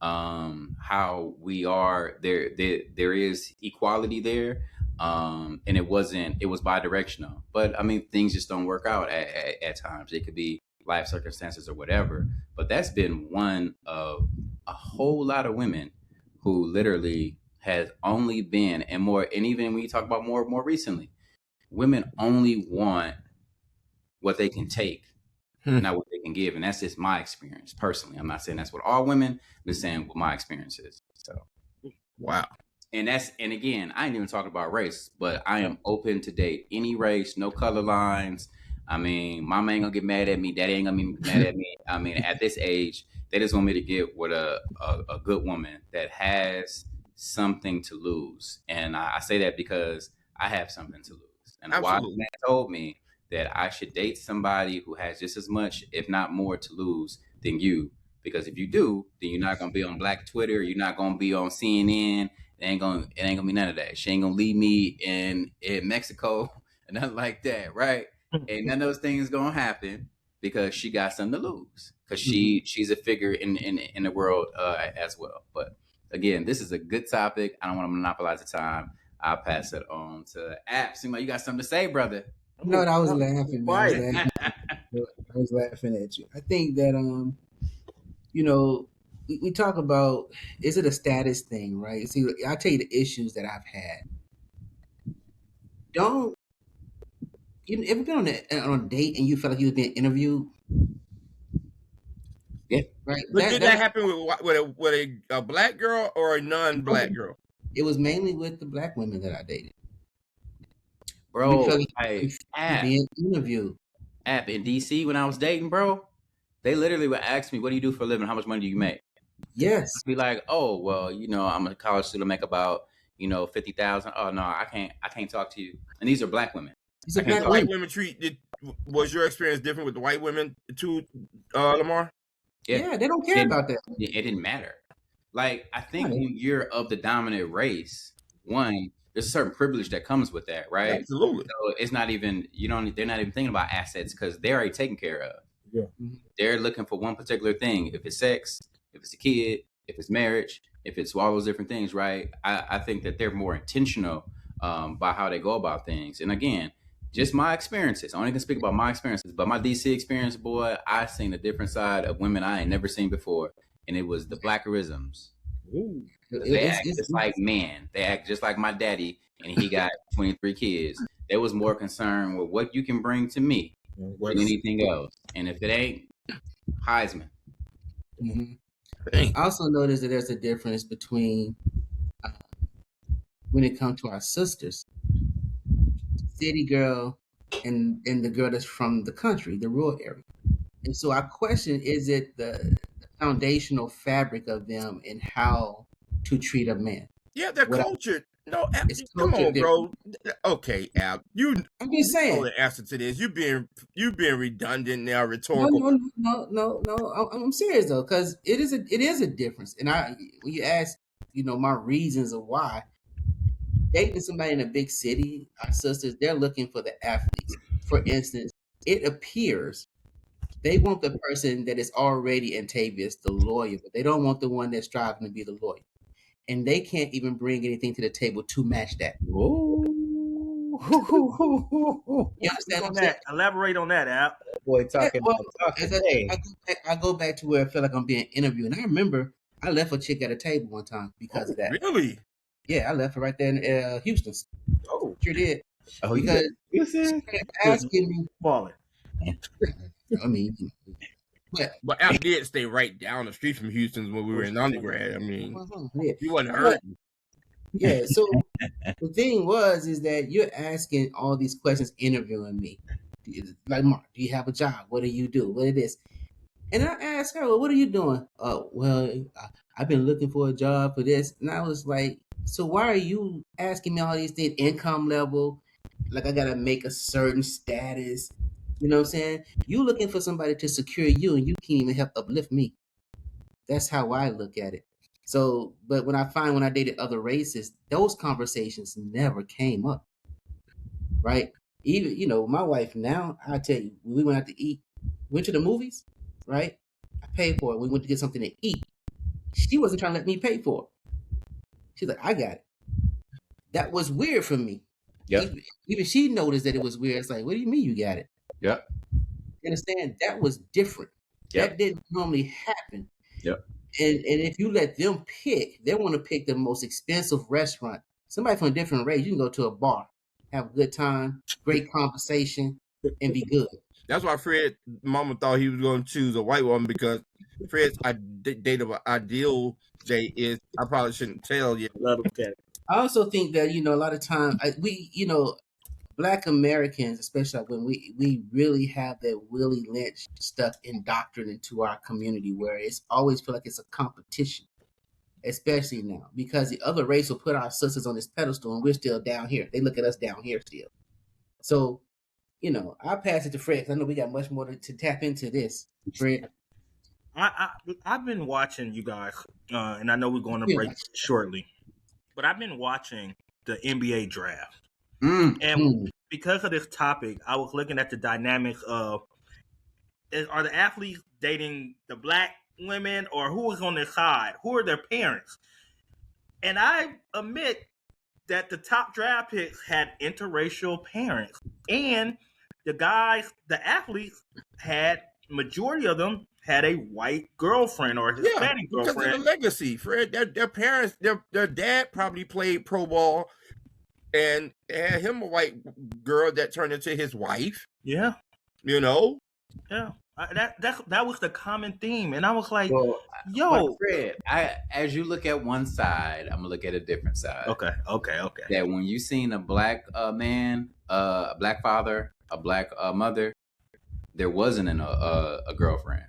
How we are there is equality there. And it was bi-directional, but I mean, things just don't work out at times. It could be life circumstances or whatever, but that's been one of a whole lot of women who literally has only been and even when you talk about more recently, women only want what they can take, not what they can give. And that's just my experience personally. I'm not saying that's what all women, I'm just saying what my experience is. So wow. And again, I ain't even talking about race, but I am open to date any race, no color lines. I mean, mama ain't gonna get mad at me, daddy ain't gonna be mad at me. I mean, at this age, they just want me to get with a good woman that has something to lose. And I say that because I have something to lose. And a wise man told me that I should date somebody who has just as much, if not more, to lose than you. Because if you do, then you're not gonna be on Black Twitter, you're not gonna be on CNN. It ain't gonna be none of that. She ain't gonna leave me in Mexico and nothing like that, right? Ain't none of those things gonna happen because she got something to lose. Because she's a figure in the world as well. But again, this is a good topic. I don't want to monopolize the time. I'll pass it on to App. Seems like you got something to say, brother. No, I was laughing, man. I was laughing at you. I think that you know, we talk about, is it a status thing, right? See, I'll tell you the issues that I've had. You ever been on a date and you felt like you was being interviewed? Yeah. Right. But did that happen with a black girl or a non-black girl? It was mainly with the black women that I dated. Bro, being interviewed. App in DC when I was dating, bro, they literally would ask me, what do you do for a living? How much money do you make? Yes. I'd be like, oh, well, I'm a college student, make about, 50,000. Oh no, I can't talk to you. And these are black women. White women was your experience different with the white women too, Lamar? Yeah, they don't care about that. It didn't matter. Like, I think when you're of the dominant race, one, there's a certain privilege that comes with that, right? Absolutely. So it's not even, they're not even thinking about assets because they're already taken care of. Yeah. They're looking for one particular thing. If it's sex, if it's a kid, if it's marriage, if it's all those different things, right? I think that they're more intentional by how they go about things. And again, just my experiences. I only can speak about my experiences, but my DC experience, boy, I seen a different side of women I ain't never seen before. And it was the blackerisms. Ooh. They act just like men. They act just like my daddy, and he got 23 kids. They was more concerned with what you can bring to me than anything else. And if it ain't, Heisman. I also noticed that there's a difference between when it comes to our sisters, city girl and the girl that's from the country, the rural area. And so I question, is it the foundational fabric of them and how to treat a man? Yeah, they're cultured. No, come on, cultured bro. Okay, Al. I'm just saying. You know the answer to this. You being redundant now, rhetorical. No. I'm serious though, because it is a difference. And when you ask, my reasons of why, dating somebody in a big city, our sisters, they're looking for the athletes. For instance, it appears they want the person that is already Antavius, the lawyer, but they don't want the one that's striving to be the lawyer. And they can't even bring anything to the table to match that. You understand what I'm saying? Elaborate on that, Al. Boy, talking. I go back to where I feel like I'm being interviewed. And I remember I left a chick at a table one time because of that. Really? Yeah, I left her right there in Houston. Oh, sure did. Oh, because she kept asking me. Balling. I mean, but Al did stay right down the street from Houston when we were in undergrad. I mean, he wasn't hurting. Yeah. So the thing is that you're asking all these questions, interviewing me. Like, Mark, do you have a job? What do you do? What it is? And I asked her, well, what are you doing? Well, I've been looking for a job for this. And I was like, so why are you asking me all these things? Income level, like I gotta make a certain status. You know what I'm saying? You looking for somebody to secure you, and you can't even help uplift me. That's how I look at it. So, but when I dated other races, those conversations never came up. Right? Even, my wife now, I tell you, when we went out to eat, went to the movies, right? I paid for it. We went to get something to eat. She wasn't trying to let me pay for it. She's like, I got it. That was weird for me. Yep. Even she noticed that it was weird. It's like, what do you mean you got it? Yep. You understand? That was different. Yep. That didn't normally happen. Yep. And if you let them pick, they want to pick the most expensive restaurant. Somebody from a different race, you can go to a bar, have a good time, great conversation, and be good. That's why Fred mama thought he was going to choose a white woman, because Fred's ideal Jay is, I probably shouldn't tell you. I also think that, a lot of times Black Americans, especially when we really have that Willie Lynch stuff indoctrinated into our community, where it's always feel like it's a competition, especially now, because the other race will put our sisters on this pedestal and we're still down here. They look at us down here still. So, I'll pass it to Fred, because I know we got much more to tap into this. Fred. I've been watching you guys, and I know we're going to break shortly, but I've been watching the NBA draft. And because of this topic, I was looking at the dynamics of, are the athletes dating the Black women, or who is on their side? Who are their parents? And I admit that the top draft picks had interracial parents, and the athletes had, majority of them had a white girlfriend or Hispanic girlfriend. Because of the legacy, Fred. Their parents, their dad probably played pro ball and had him a white girl that turned into his wife. Yeah. Yeah. That was the common theme. And I was like, yo. Fred, as you look at one side, I'm going to look at a different side. Okay. That when you seen a Black man, a Black father, a Black mother, there wasn't a girlfriend.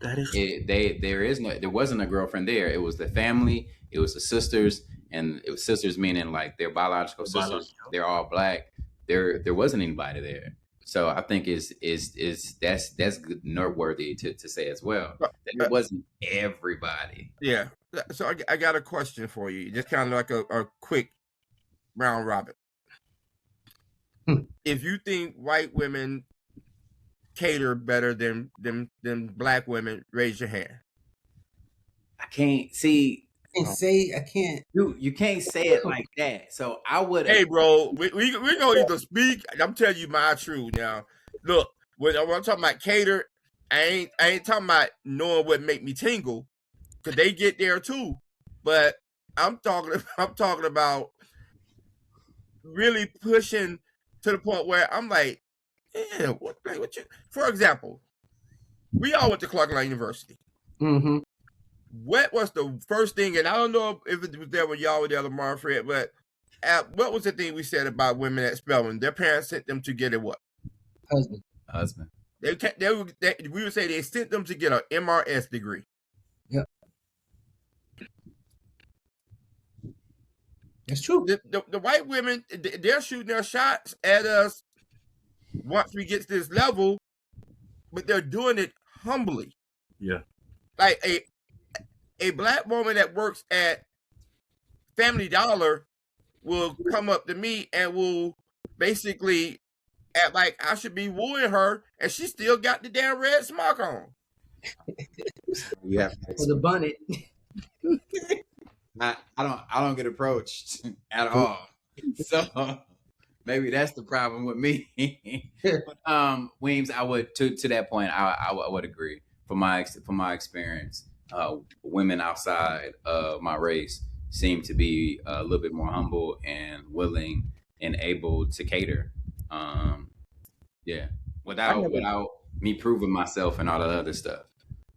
That is there wasn't a girlfriend there. It was the family, it was the sisters, and it was sisters meaning like their biological sisters. They're all Black. There wasn't anybody there. So I think that's noteworthy to say as well. That it wasn't everybody. Yeah. So I got a question for you, just kind of like a quick round robin. If you think white women cater better than Black women, raise your hand. I can't see. I can't. You can't say it like that. So I would. Hey, bro, we gonna either speak. I'm telling you my truth now. Look, when I'm talking about cater, I ain't talking about knowing what make me tingle, because they get there too. But I'm talking about really pushing to the point where I'm like, yeah, what you? For example, we all went to Clark Atlanta University. Mm-hmm. What was the first thing? And I don't know if it was there when y'all were there, Lamar and Fred, but what was the thing we said about women at Spelman? Their parents sent them to get a what? Husband. We would say they sent them to get an MRS degree. Yep. It's true. The white women, they're shooting their shots at us once we get to this level, but they're doing it humbly. Yeah. Like a Black woman that works at Family Dollar will come up to me and will basically act like I should be wooing her, and she still got the damn red smock on. Yeah. For the bonnet. I don't get approached at all. So maybe that's the problem with me. But, Weems, I would to that point, I would agree. From my experience, women outside of my race seem to be a little bit more humble and willing and able to cater. Without me proving myself and all that other stuff.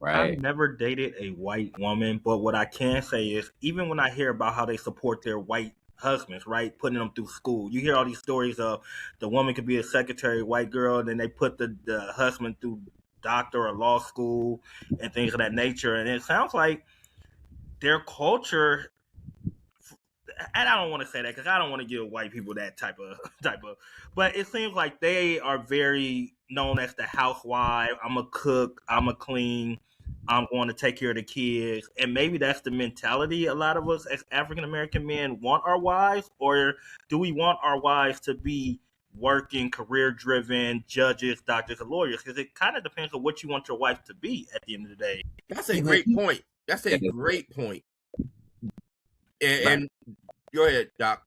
Right. I've never dated a white woman, but what I can say is, even when I hear about how they support their white husbands, right, putting them through school, you hear all these stories of the woman could be a secretary, white girl, and then they put the husband through doctor or law school and things of that nature. And it sounds like their culture, and I don't want to say that because I don't want to give white people that type of, but it seems like they are very known as the housewife. I'm a cook, I'm a clean, I'm going to take care of the kids. And maybe that's the mentality a lot of us as African-American men want our wives, or do we want our wives to be working, career-driven, judges, doctors, and lawyers? Because it kind of depends on what you want your wife to be at the end of the day. That's a great point. And go ahead, Doc.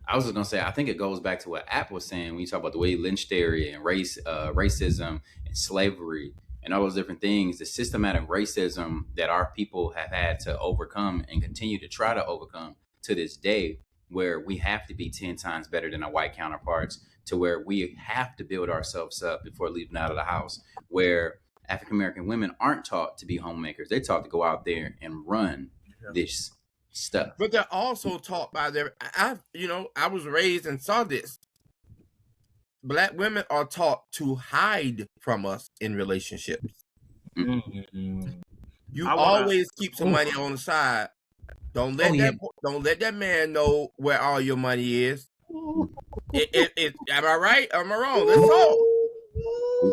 I was just gonna say, I think it goes back to what App was saying when you talk about the way lynch theory and racism and slavery and all those different things, the systematic racism that our people have had to overcome and continue to try to overcome to this day, where we have to be 10 times better than our white counterparts, to where we have to build ourselves up before leaving out of the house, where African American women aren't taught to be homemakers. They're taught to go out there and run this stuff. But they're also taught by their, I was raised and saw this. Black women are taught to hide from us in relationships. You always keep some money on the side. Don't let that man know where all your money is. Am I right? Am I wrong? That's all.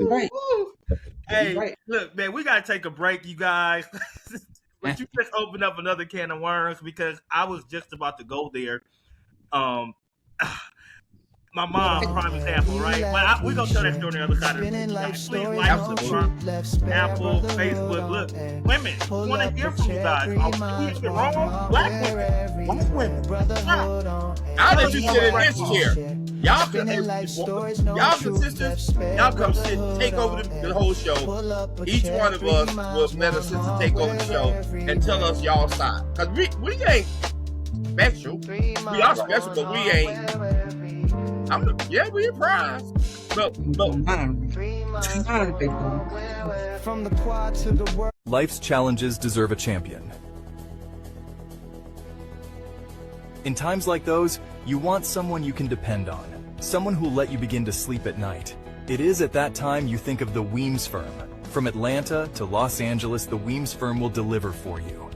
Right. Hey, look, man, we gotta take a break, you guys. But you just opened up another can of worms, because I was just about to go there. My mom's prime example, right? But we're going to tell that story on the other side of the Please like, subscribe, Apple, Facebook. Look, women, we want to hear from you guys. Are we anything wrong? Black women, white women. I'll let you sit in this chair. Y'all can sisters, y'all come sit, take over the whole show. Each one of us will let a sister take over the show and tell us y'all side. Because we ain't special. We are special, but we ain't. We surprised. Life's challenges deserve a champion. In times like those, you want someone you can depend on, someone who'll let you begin to sleep at night. It is at that time you think of the Weems firm. From Atlanta to Los Angeles, the Weems firm will deliver for you.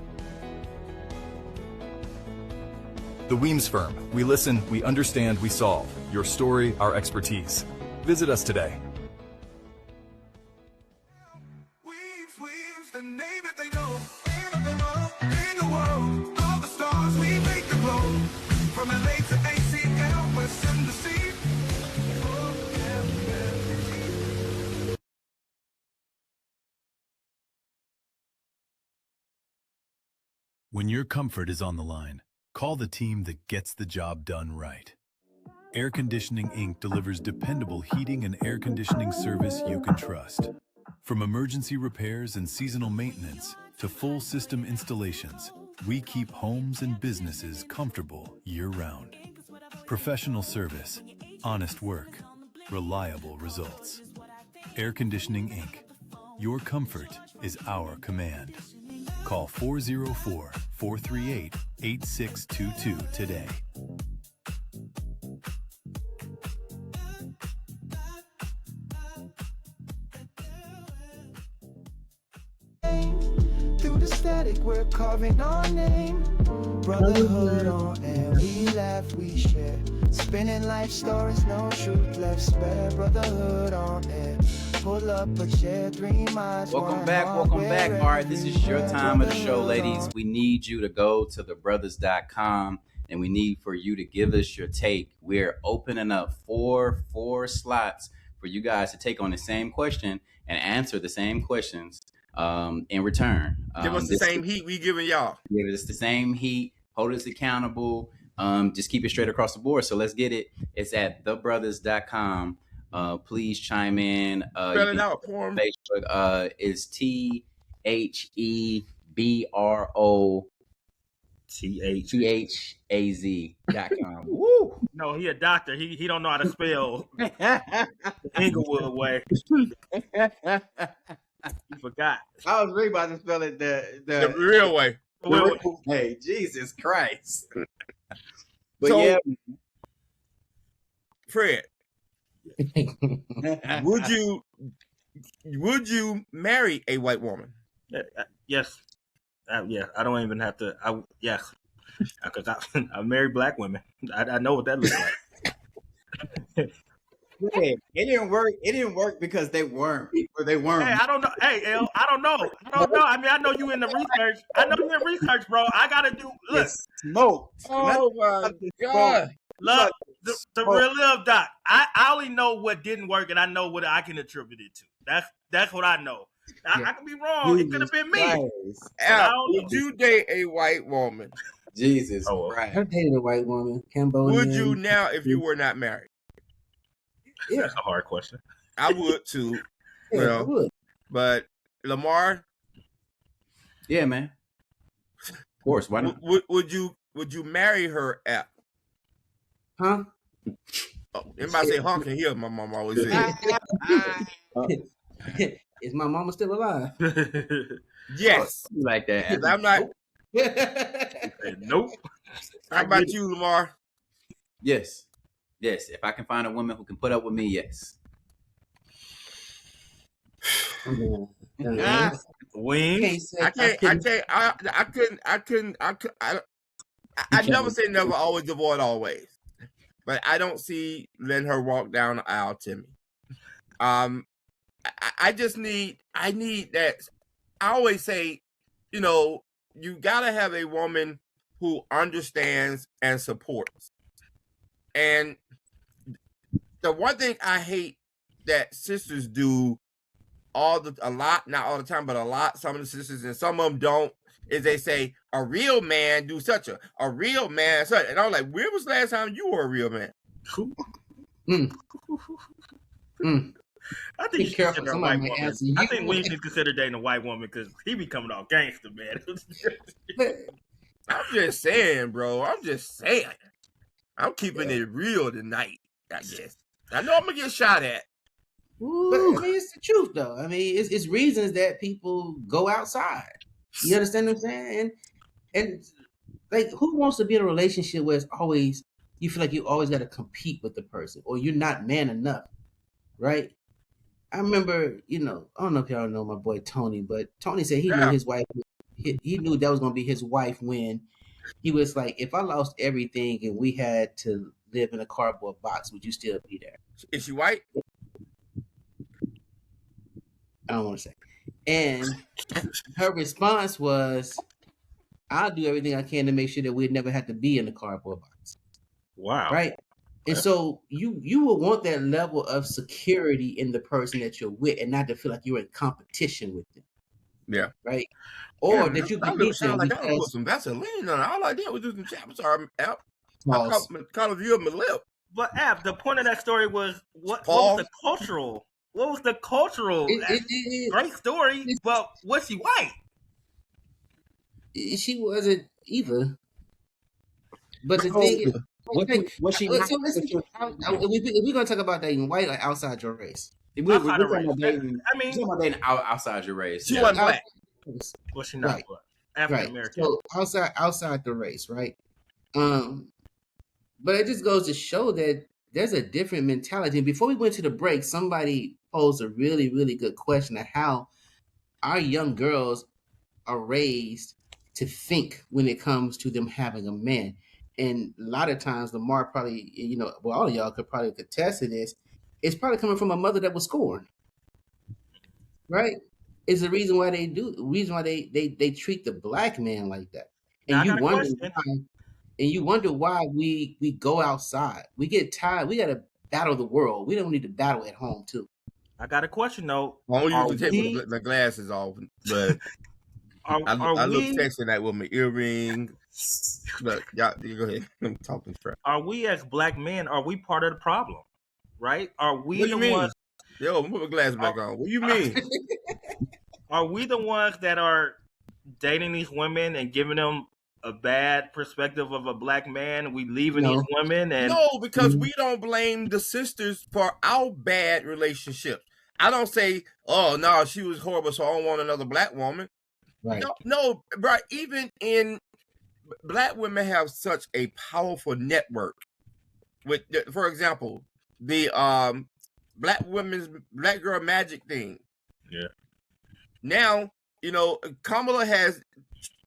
The Weems firm. We listen, we understand, we solve. Your story, our expertise. Visit us today. The name that they know, in the world, all the stars, we make the glow. From LA to ACL, west in the sea. When your comfort is on the line, call the team that gets the job done right. Air Conditioning Inc. delivers dependable heating and air conditioning service you can trust. From emergency repairs and seasonal maintenance to full system installations, we keep homes and businesses comfortable year-round. Professional service, honest work, reliable results. Air Conditioning Inc. Your comfort is our command. Call 404-438-8622 today. Through the static, we're carving our name. Brotherhood on air, we laugh, we share. Spinning life stories, no truth left spare. Brotherhood on air. Pull up a chair, 3 miles. Welcome back. All right, this is your time of the show, ladies. We need you to go to thebrothers.com and we need for you to give us your take. We're opening up four slots for you guys to take on the same question and answer the same questions in return. Give us the same heat we giving y'all. Give us the same heat. Hold us accountable. Just keep it straight across the board. So let's get it. It's at thebrothers.com. Please chime in. Spell it out for him. Facebook is TheBroThaz.com. Woo! No, he a doctor. He don't know how to spell Inglewood way. You forgot. I was really about to spell it the real way. Hey, Jesus Christ. But so, yeah, Fred, would you marry a white woman? Yes. Yeah, I don't even have to. Yes, because I marry black women. I know what that looks like. It didn't work. It didn't work because they weren't. Or they weren't. Hey, I don't know. Hey, El, I don't know. I mean, I know you in the research. I know you're in research, bro. I gotta do. Look, smoke. Oh my God. Look, the real live Doc. I only know what didn't work, and I know what I can attribute it to. That's what I know. I could be wrong. It could have been me. Al, would you date a white woman? Jesus Christ. I've dated a white woman. Cambodian. Would you now if you were not married? Yeah. That's a hard question. I would too. Yeah, I would. But Lamar, Yeah, man. Of course. Why not? would you marry her at? Huh? Oh, anybody say honking here? My mom always said. Is my mama still alive? Yes. You like that? I'm not. Nope. How about you, Lamar? Yes. Yes. If I can find a woman who can put up with me, yes. Wings. I never say never, always avoid always. But I don't see letting her walk down the aisle to me. I need that. I always say, you gotta have a woman who understands and supports. And the one thing I hate that sisters do a lot, not all the time, but a lot, some of the sisters and some of them don't, is they say a real man do a real man such. And I'm like, when was the last time you were a real man? I think careful. Somebody might answer you. I think Wings should consider dating a white woman because he be coming off gangster, man. I'm just saying, bro. I'm just saying. I'm keeping it real tonight, I guess. I know I'm gonna get shot at. But I mean, it's the truth, though. I mean, it's reasons that people go outside. You understand what I'm saying? And like, who wants to be in a relationship where it's always you feel like you always got to compete with the person, or you're not man enough, right? I remember, I don't know if y'all know my boy Tony, but Tony said he knew his wife. He knew that was gonna be his wife when he was like, if I lost everything and we had to live in a cardboard box, would you still be there? Is she white? I don't want to say. And her response was, I'll do everything I can to make sure that we'd never have to be in the cardboard box. Wow. Right? And so you will want that level of security in the person that you're with and not to feel like you're in competition with them. Yeah. Right? Or that you can meet them like I put some Vaseline on it. All I did was do some chapter. I caught a view of my lip. But Ab, the point of that story was what was the cultural? What was the cultural? Great story, but was she white? She wasn't either. But the thing is, was she? So listen, if we're gonna talk about dating white or outside your race, we're talking about dating. We're talking about dating outside your race. She wasn't black. Was she not? Right. African American. So outside the race, right? But it just goes to show that there's a different mentality. And before we went to the break, somebody posed a really, really good question of how our young girls are raised to think when it comes to them having a man. And a lot of times, Lamar probably, all of y'all could probably attest to this. It's probably coming from a mother that was scorned, right? It's the reason why they do. The reason why they treat the black man like that. And you wonder why. And you wonder why we go outside. We get tired. We got to battle the world. We don't need to battle at home too. I got a question though. I don't usually take my glasses off, but I look sexy that with my earring. But y'all, go ahead. I'm talking crap. Are we as black men? Are we part of the problem? Right? Are we what do you mean? ones? Yo, put my glasses back on. What do you mean? Are we the ones that are dating these women and giving them a bad perspective of a black man? We leaving these women and no, because we don't blame the sisters for our bad relationships. I don't say, oh no, she was horrible, so I don't want another black woman. Right. No, bro. Even in black women have such a powerful network. With, for example, the black girl magic thing. Yeah. Now, Kamala has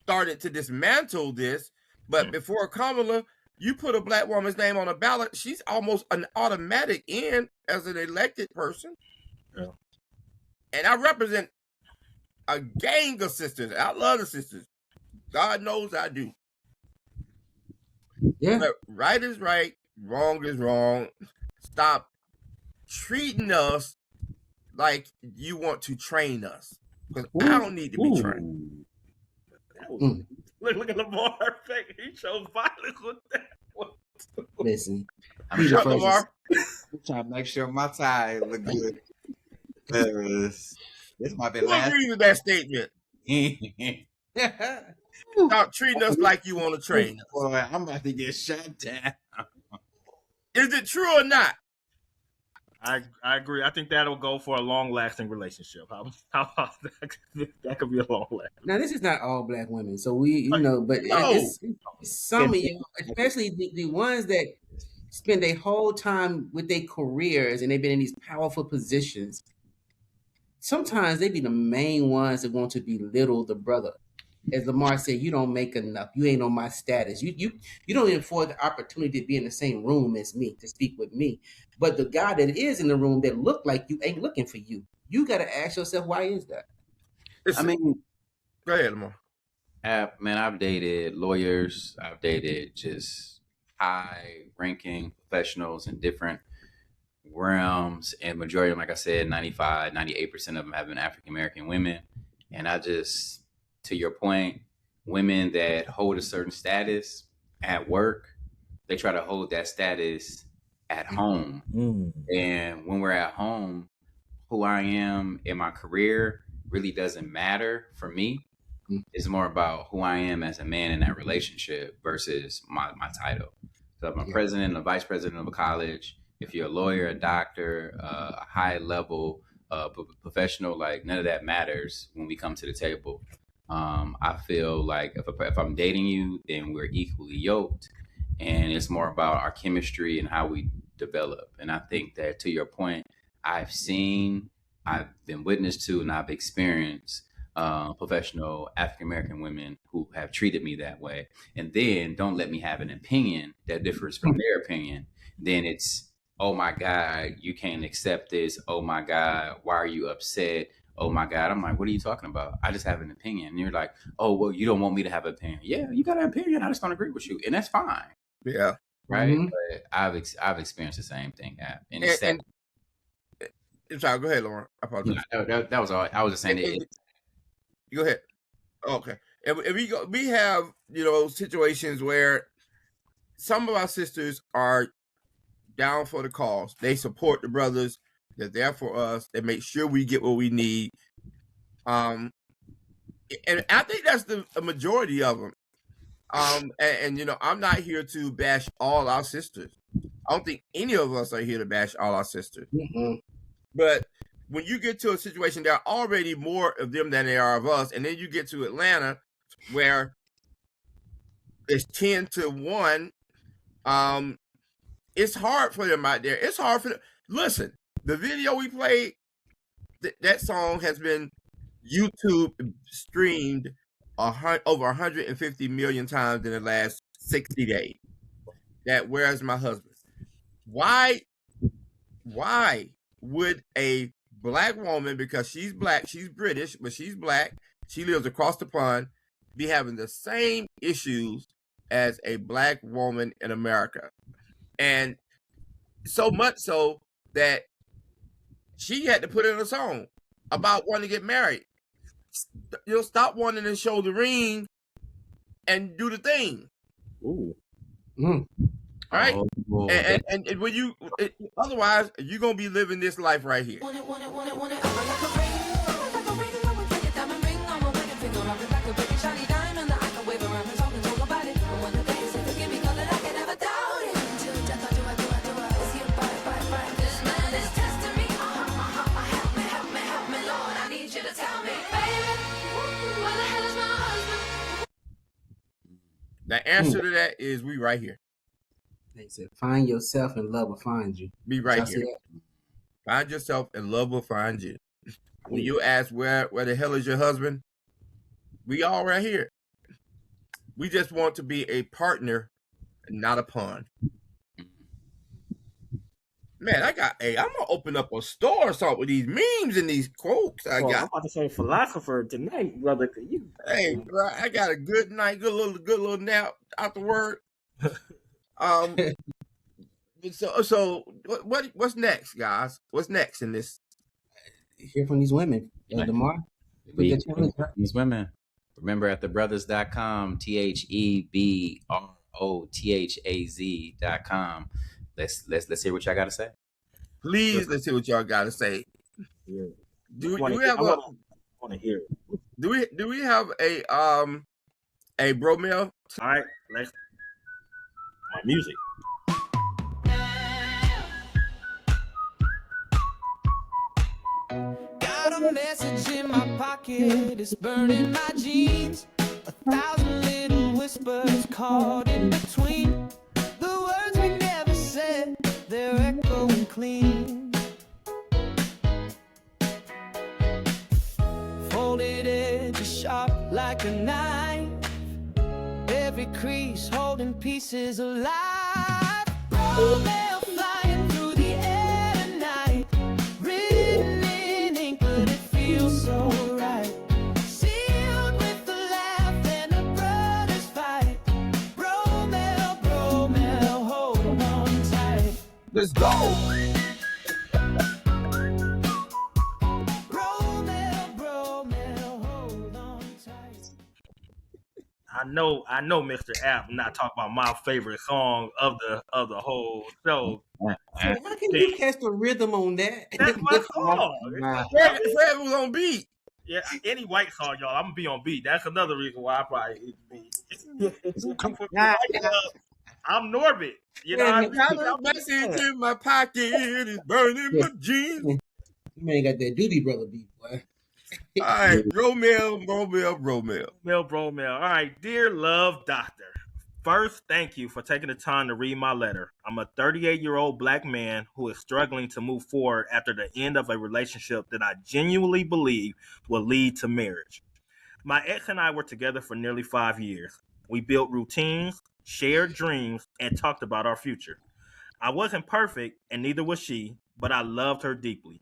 started to dismantle this, but before Kamala, you put a black woman's name on a ballot, she's almost an automatic in as an elected person. Yeah. And I represent a gang of sisters. I love the sisters. God knows I do. Yeah. But right is right, wrong is wrong. Stop treating us like you want to train us. Because I don't need to be trained. Look at Lamar. He shows violence with that one. Listen, I'm trying to make sure my tie look good. This might be Who last. agrees with that statement? Stop treating us like you want to train us. Boy, I'm about to get shut down. Is it true or not? I agree. I think that'll go for a long-lasting relationship. How about that? That could be a long-lasting. Now, this is not all black women, so we, but No. it's some of you, especially the ones that spend their whole time with their careers and they've been in these powerful positions. Sometimes they be the main ones that want to belittle the brother. As Lamar said, you don't make enough. You ain't on my status. You don't even afford the opportunity to be in the same room as me, to speak with me. But the guy that is in the room that look like you ain't looking for you. You got to ask yourself, why is that? I mean, go ahead, Lamar. Man, I've dated lawyers. I've dated just high-ranking professionals in different realms, and majority of them, like I said, 95, 98% of them have been African-American women. And I just, to your point, women that hold a certain status at work, they try to hold that status at home. And when we're at home, who I am in my career really doesn't matter for me. It's more about who I am as a man in that relationship versus my title. So if I'm president, a vice president of a college, if you're a lawyer, a doctor, a high level professional, like none of that matters when we come to the table. I feel like if I'm dating you, then we're equally yoked, and it's more about our chemistry and how we develop. And I think that, to your point, I've been witness to, and I've experienced professional African-American women who have treated me that way. And then don't let me have an opinion that differs from their opinion. Then it's, oh my God, you can't accept this. Oh my God, why are you upset? Oh my God. I'm like, what are you talking about? I just have an opinion. And you're like, oh, well, you don't want me to have an opinion. Yeah, you got an opinion. I just don't agree with you. And that's fine. Yeah. Right. But I've experienced the same thing. And sorry, go ahead, Lauren. I apologize. That was all. I was just saying Go ahead. Okay. And we have, situations where some of our sisters are down for the cause. They support the brothers. They're there for us. They make sure we get what we need. And I think that's the majority of them. And I'm not here to bash all our sisters. I don't think any of us are here to bash all our sisters. But when you get to a situation, there are already more of them than there are of us. And then you get to Atlanta where it's 10-1. It's hard for them out there. It's hard for them. Listen, the video we played, that song has been YouTube streamed over 150 million times in the last 60 days. That Where's My Husband? Why would a black woman, because she's black, she's British, but she's black, she lives across the pond, be having the same issues as a black woman in America? And so much so that she had to put in a song about wanting to get married. Stop wanting to show the ring and do the thing. Ooh. All right? And when you, otherwise, you're going to be living this life right here. The answer to that is we right here. They said, find yourself and love will find you. Be right here. Find yourself and love will find you. When you ask where the hell is your husband, we all right here. We just want to be a partner, not a pawn. Man, I'm gonna open up a store or something with these memes and these quotes I got. I'm about to say philosopher tonight, brother. Hey, bro, I got a good night, good little nap after work. So what's next, guys? What's next in this? Hear from these women, Lamar. These women. Remember, at thebrothers.com, TheBrothaz.com. Let's hear what y'all got to say. Please, let's hear what y'all got to say. Yeah. Do want we have a? to hear it. Do we have a bro mail? All right, let's my music. Got a message in my pocket, it's burning my jeans. 1,000 little whispers caught in between. The words we never said, they're echoing clean. Folded edges sharp like a knife. Every crease holding pieces alive. Mail flying through the air tonight. Written in ink, but it feels so right. Sealed with a laugh and a brother's fight. Bro mail, hold on tight. Let's go. Bro mail, hold on tight. I know, Mr. App. I'm not talking about my favorite song of the whole show. How can you catch the rhythm on that? That's my song. Fred was on beat. Yeah, any white song, y'all. I'm gonna be on beat. That's another reason why I probably beat. I'm Norbit. You know, I got a message in my pocket. It's burning my jeans. You man got that Doobie Brother beat, boy. All right, bro mail. Mail. All right, dear love doctor. First, thank you for taking the time to read my letter. I'm a 38-year-old black man who is struggling to move forward after the end of a relationship that I genuinely believe will lead to marriage. My ex and I were together for nearly 5 years. We built routines, shared dreams, and talked about our future. I wasn't perfect, and neither was she, but I loved her deeply.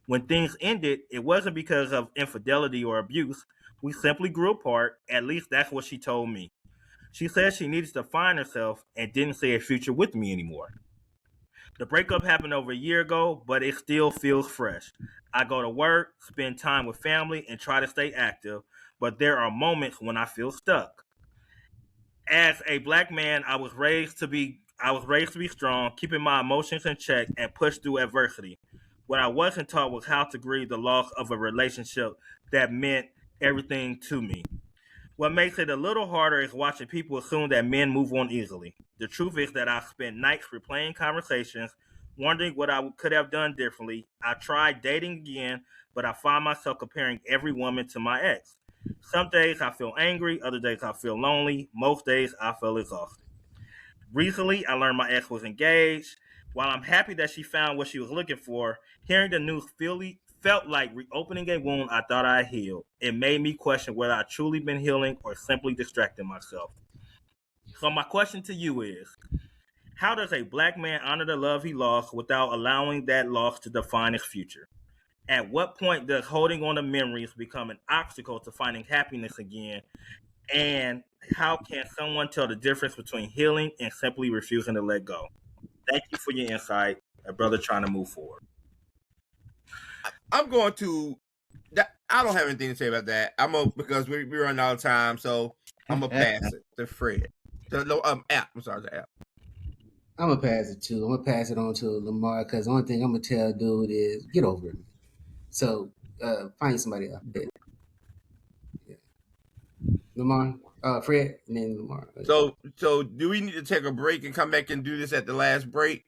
When things ended, it wasn't because of infidelity or abuse. We simply grew apart. At least that's what she told me. She said she needed to find herself and didn't see a future with me anymore. The breakup happened over a year ago, but it still feels fresh. I go to work, spend time with family, and try to stay active, but there are moments when I feel stuck. As a black man, I was raised to be strong, keeping my emotions in check and push through adversity. What I wasn't taught was how to grieve the loss of a relationship that meant everything to me. What makes it a little harder is watching people assume that men move on easily. The truth is that I spent nights replaying conversations, wondering what I could have done differently. I tried dating again, but I find myself comparing every woman to my ex. Some days I feel angry, other days I feel lonely, most days I feel exhausted. Recently, I learned my ex was engaged. While I'm happy that she found what she was looking for, hearing the news felt like reopening a wound I thought I had healed. It made me question whether I truly been healing or simply distracting myself. So my question to you is, how does a black man honor the love he lost without allowing that loss to define his future? At what point does holding on to memories become an obstacle to finding happiness again? And how can someone tell the difference between healing and simply refusing to let go? Thank you for your insight, a brother trying to move forward. I'm going to. I don't have anything to say about that. Because we run out of time, so I'm gonna pass it to Fred. App. I'm sorry, the app. I'm gonna pass it to. I'm gonna pass it on to Lamar because the only thing I'm gonna tell dude is get over it. So find somebody else. Yeah. Lamar, Fred, and then Lamar. So do we need to take a break and come back and do this at the last break?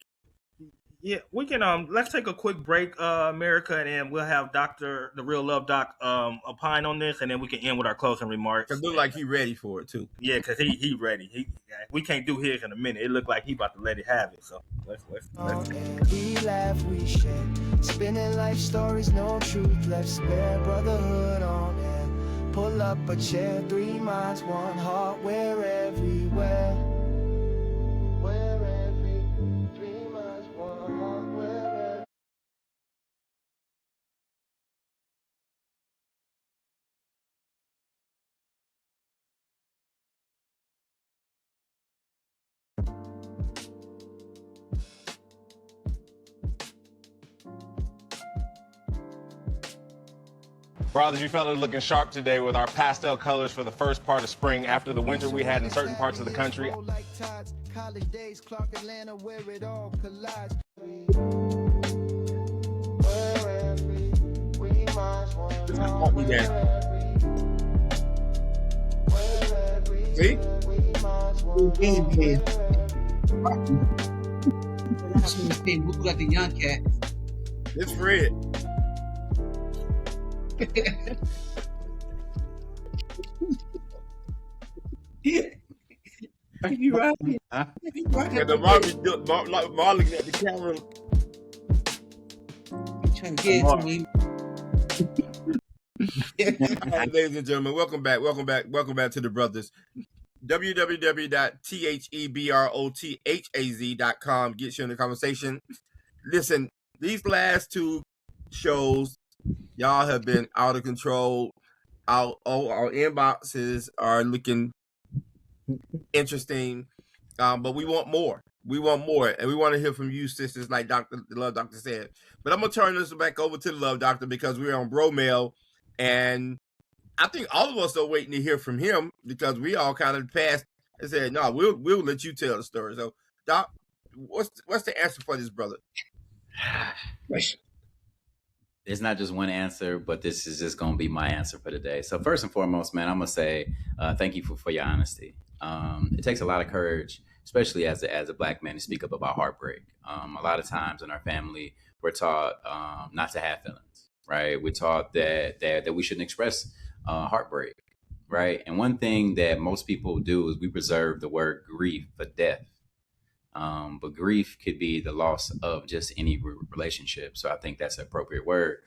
Yeah, we can. Let's take a quick break, America, and then we'll have the Real Love Doc opine on this, and then we can end with our closing remarks. It look like he ready for it too. Yeah, because he ready. We can't do his in a minute. It looked like he about to let it have it. So let's. We laugh, we share, spinning life stories, no truth left spare. Brotherhood on air. Pull up a chair, 3 minds, 1 heart. We're everywhere. Brothers, you fellas looking sharp today with our pastel colors for the first part of spring after the winter we had in certain parts of the country. College days, Clark, Atlanta, where it all collides. We might Walk me down. See? Look like the young cat. It's Fred. You right. And the Marley looking at the camera. Trying to get to me. All right, ladies and gentlemen, welcome back to the brothers. www.THEBROTHAZ.com gets you in the conversation. Listen, these last two shows, y'all have been out of control. Our inboxes are looking interesting, but we want more. We want more, and we want to hear from you, sisters, like the Love Doctor said. But I'm gonna turn this back over to the Love Doctor because we're on Bro Mail, and I think all of us are waiting to hear from him because we all kind of passed and said, "No, we'll let you tell the story." So, Doc, what's the answer for this brother? It's not just one answer, but this is just going to be my answer for today. So first and foremost, man, I'm going to say thank you for your honesty. It takes a lot of courage, especially as a Black man, to speak up about heartbreak. A lot of times in our family, we're taught not to have feelings, right? We're taught that we shouldn't express heartbreak, right? And one thing that most people do is we reserve the word grief for death. But grief could be the loss of just any relationship. So I think that's an appropriate word.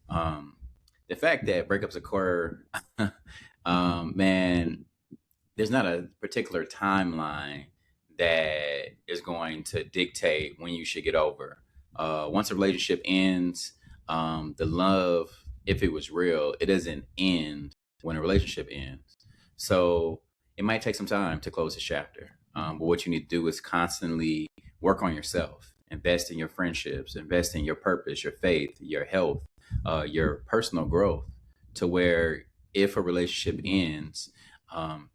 The fact that breakups occur, man, there's not a particular timeline that is going to dictate when you should get over. Once a relationship ends, the love, if it was real, it doesn't end when a relationship ends. So it might take some time to close this chapter. But what you need to do is constantly work on yourself, invest in your friendships, invest in your purpose, your faith, your health, your personal growth, to where if a relationship ends,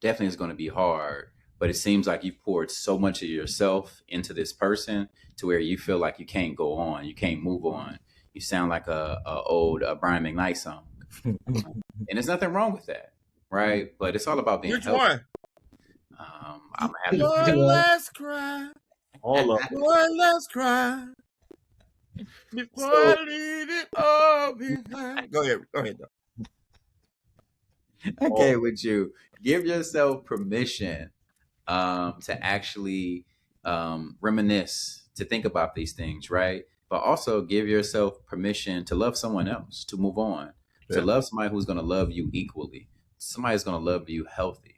definitely it's going to be hard. But it seems like you've poured so much of yourself into this person to where you feel like you can't go on, you can't move on. You sound like a old Brian McKnight song. And there's nothing wrong with that, right? But it's all about being healthy. One? I'm happy. One last cry. One last cry. Before I leave it all behind. Go ahead, though. Okay, with you. Give yourself permission to actually reminisce, to think about these things, right? But also give yourself permission to love someone else, to move on, to love somebody who's going to love you equally. Somebody's going to love you healthy.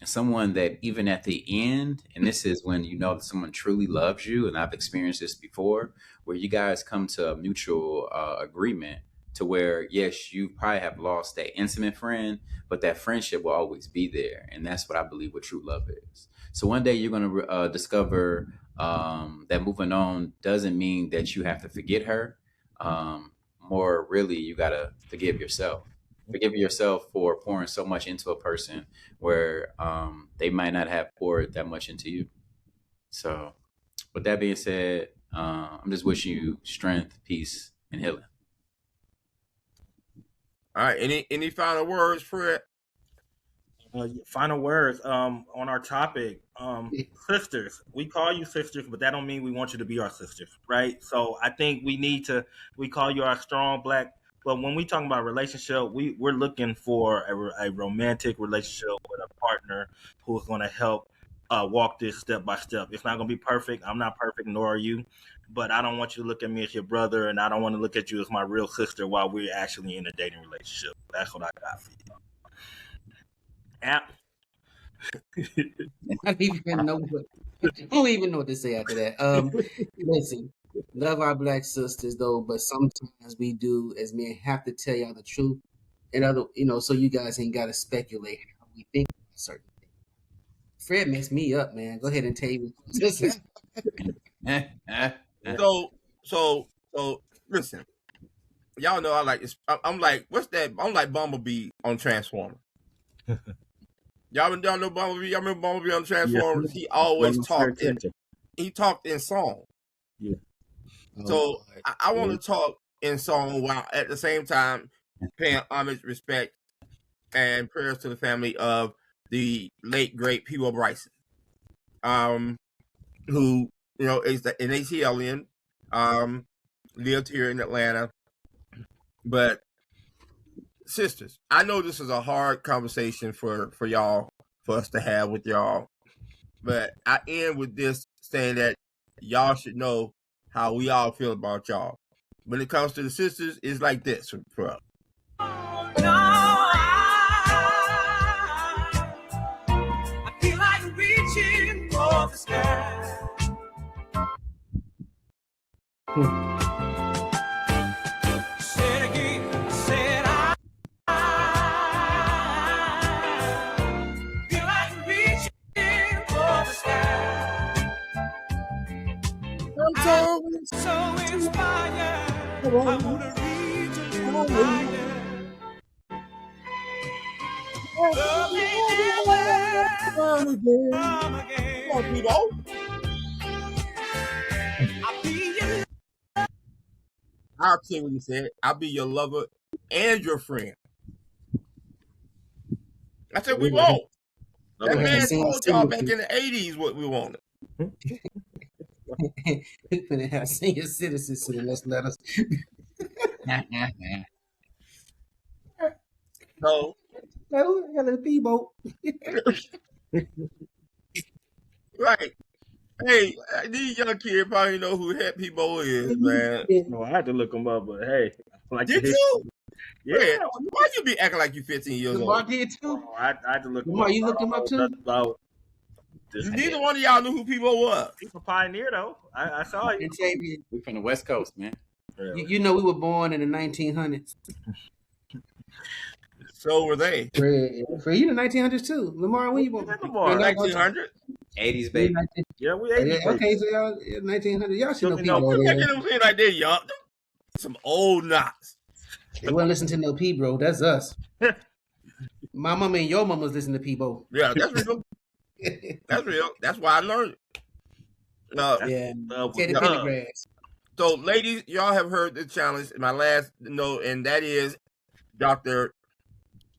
Someone that even at the end, and this is when you know that someone truly loves you, and I've experienced this before, where you guys come to a mutual agreement to where, yes, you probably have lost that intimate friend, but that friendship will always be there. And that's what I believe what true love is. So one day you're going to discover that moving on doesn't mean that you have to forget her. More really, you got to forgive yourself. Forgive yourself for pouring so much into a person where they might not have poured that much into you. So with that being said, I'm just wishing you strength, peace, and healing. All right. Any final words, Fred? Final words on our topic. Sisters, we call you sisters, but that don't mean we want you to be our sisters, right? So I think we call you our strong Black. But when we talk about relationship, we're looking for a romantic relationship with a partner who's going to help walk this step by step. It's not going to be perfect. I'm not perfect, nor are you. But I don't want you to look at me as your brother, and I don't want to look at you as my real sister while we're actually in a dating relationship. That's what I got for you. I don't even know what to say after that. Listen, love our Black sisters though, but sometimes we do as men have to tell y'all the truth, and so you guys ain't gotta speculate how we think about certain things. Fred messed me up, man. Go ahead and tell me. So listen, y'all know I like this. I'm like, what's that? I'm like Bumblebee on Transformers. Y'all know Bumblebee. Y'all remember Bumblebee on Transformers? Yeah. He always talked in song. Yeah. So I want to talk in song while at the same time paying homage, respect, and prayers to the family of the late great P.O. Bryson, who is an ATLian, lived here in Atlanta. But sisters, I know this is a hard conversation for y'all, for us to have with y'all. But I end with this saying that y'all should know how we all feel about y'all. When it comes to the sisters, it's like this for us. I feel like reaching for the sky. Said again, said I feel like reaching for the sky. I'm so inspired. I wanna reach a little higher. Come again. I'll tell you what he said. I'll be your lover and your friend. I said we won't. That man told y'all back in the 80s what we wanted. We're going to have senior citizens to the next letters. So, the P-boat. Right. Hey, these young kids probably know who Het People is, man. No, I had to look them up, but hey. Did you? Yeah. Man, why you be acting like you 15 years old? Lamar did too. Oh, I had to look them Lamar, up. you looked them up too? Neither one of y'all knew who People was. He's a pioneer, though. I saw you. We from the West Coast, man. You know we were born in the 1900s. So were they. Fred, you in the 1900s too. Lamar, when you born? 1900? 80s, baby. Yeah, we 80s. Okay, so y'all 1900. Y'all should know People. P-bro. Making them seem like they young. Some old knots. They wouldn't listen to no P-bro. That's us. My mama and your mama's listening to P-bro. Yeah, that's real. That's real. That's why I learned it. So, ladies, y'all have heard the challenge. My last note, and that is Dr.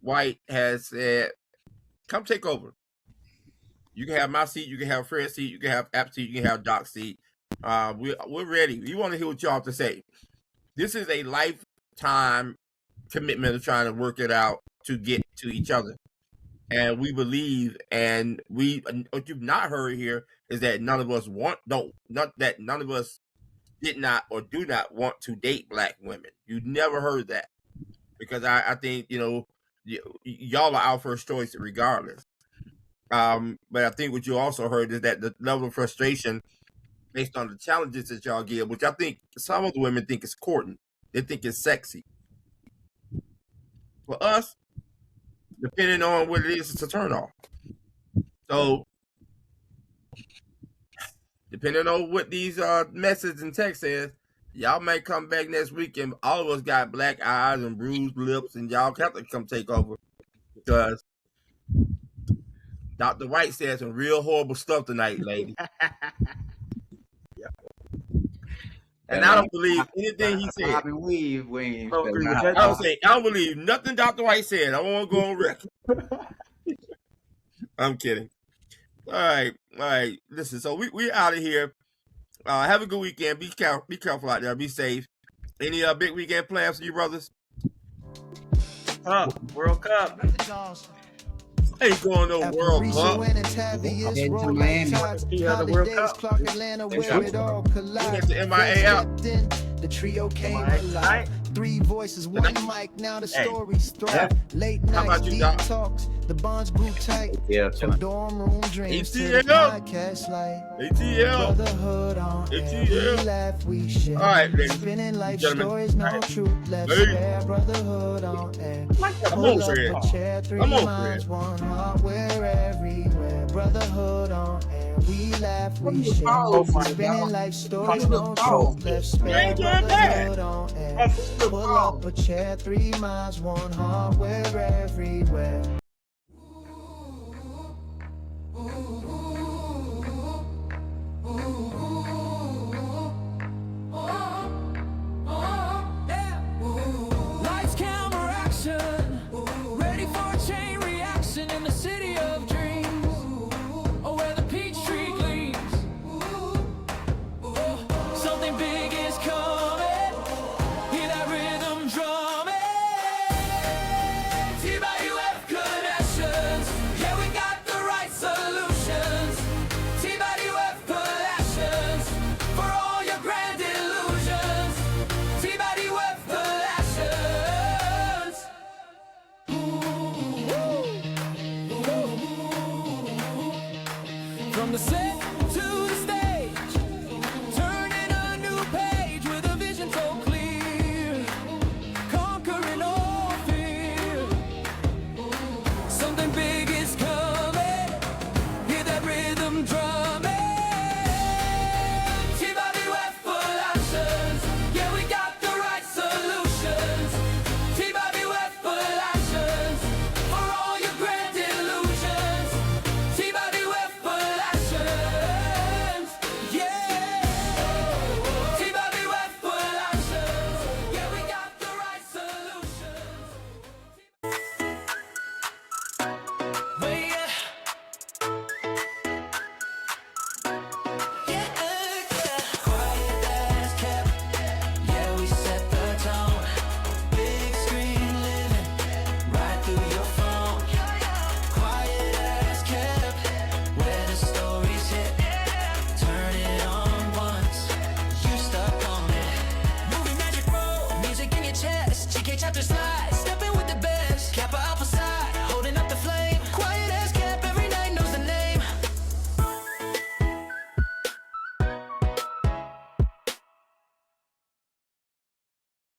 White has said, come take over. You can have my seat. You can have Fred's seat. You can have App's seat. You can have Doc's seat. We're ready. We want to hear what y'all have to say. This is a lifetime commitment of trying to work it out to get to each other. And we believe, and what you've not heard here is that none of us did not or do not want to date black women. You never heard that, because I think y'all are our first choice regardless. But I think what you also heard is that the level of frustration based on the challenges that y'all give, which I think some of the women think is courting, they think it's sexy. For us, depending on what it is, it's a turn off. So, depending on what these messages and text says, y'all may come back next week and all of us got black eyes and bruised lips, and y'all have to come take over, because Dr. White said some real horrible stuff tonight, lady. And I don't believe anything he said. I believe we I don't believe nothing Dr. White said. I won't go on record. I'm kidding. All right. Listen, so we out of here. Have a good weekend. Be careful out there. Be safe. Any big weekend plans for you brothers? World Cup. Ain't going no World Cup. Heading to Miami. The World Cup. Get the MIA out. The trio came alive. 3 voices, 1 mic. Now the stories thrive. Late night deep talks. The bonds grew tight. From dorm room dreams to the podcast light. Brotherhood on air. We laugh, we share. All right, ladies. Spinning life stories, no truth left. Share brotherhood on air. Come on, Fred. Come on, Fred. One heart, we're everywhere. Brotherhood on air. We laugh, we share. Spinning life stories, no truth left. Spare brotherhood on air. Pull up a chair, 3 minds, 1 heart, we're everywhere.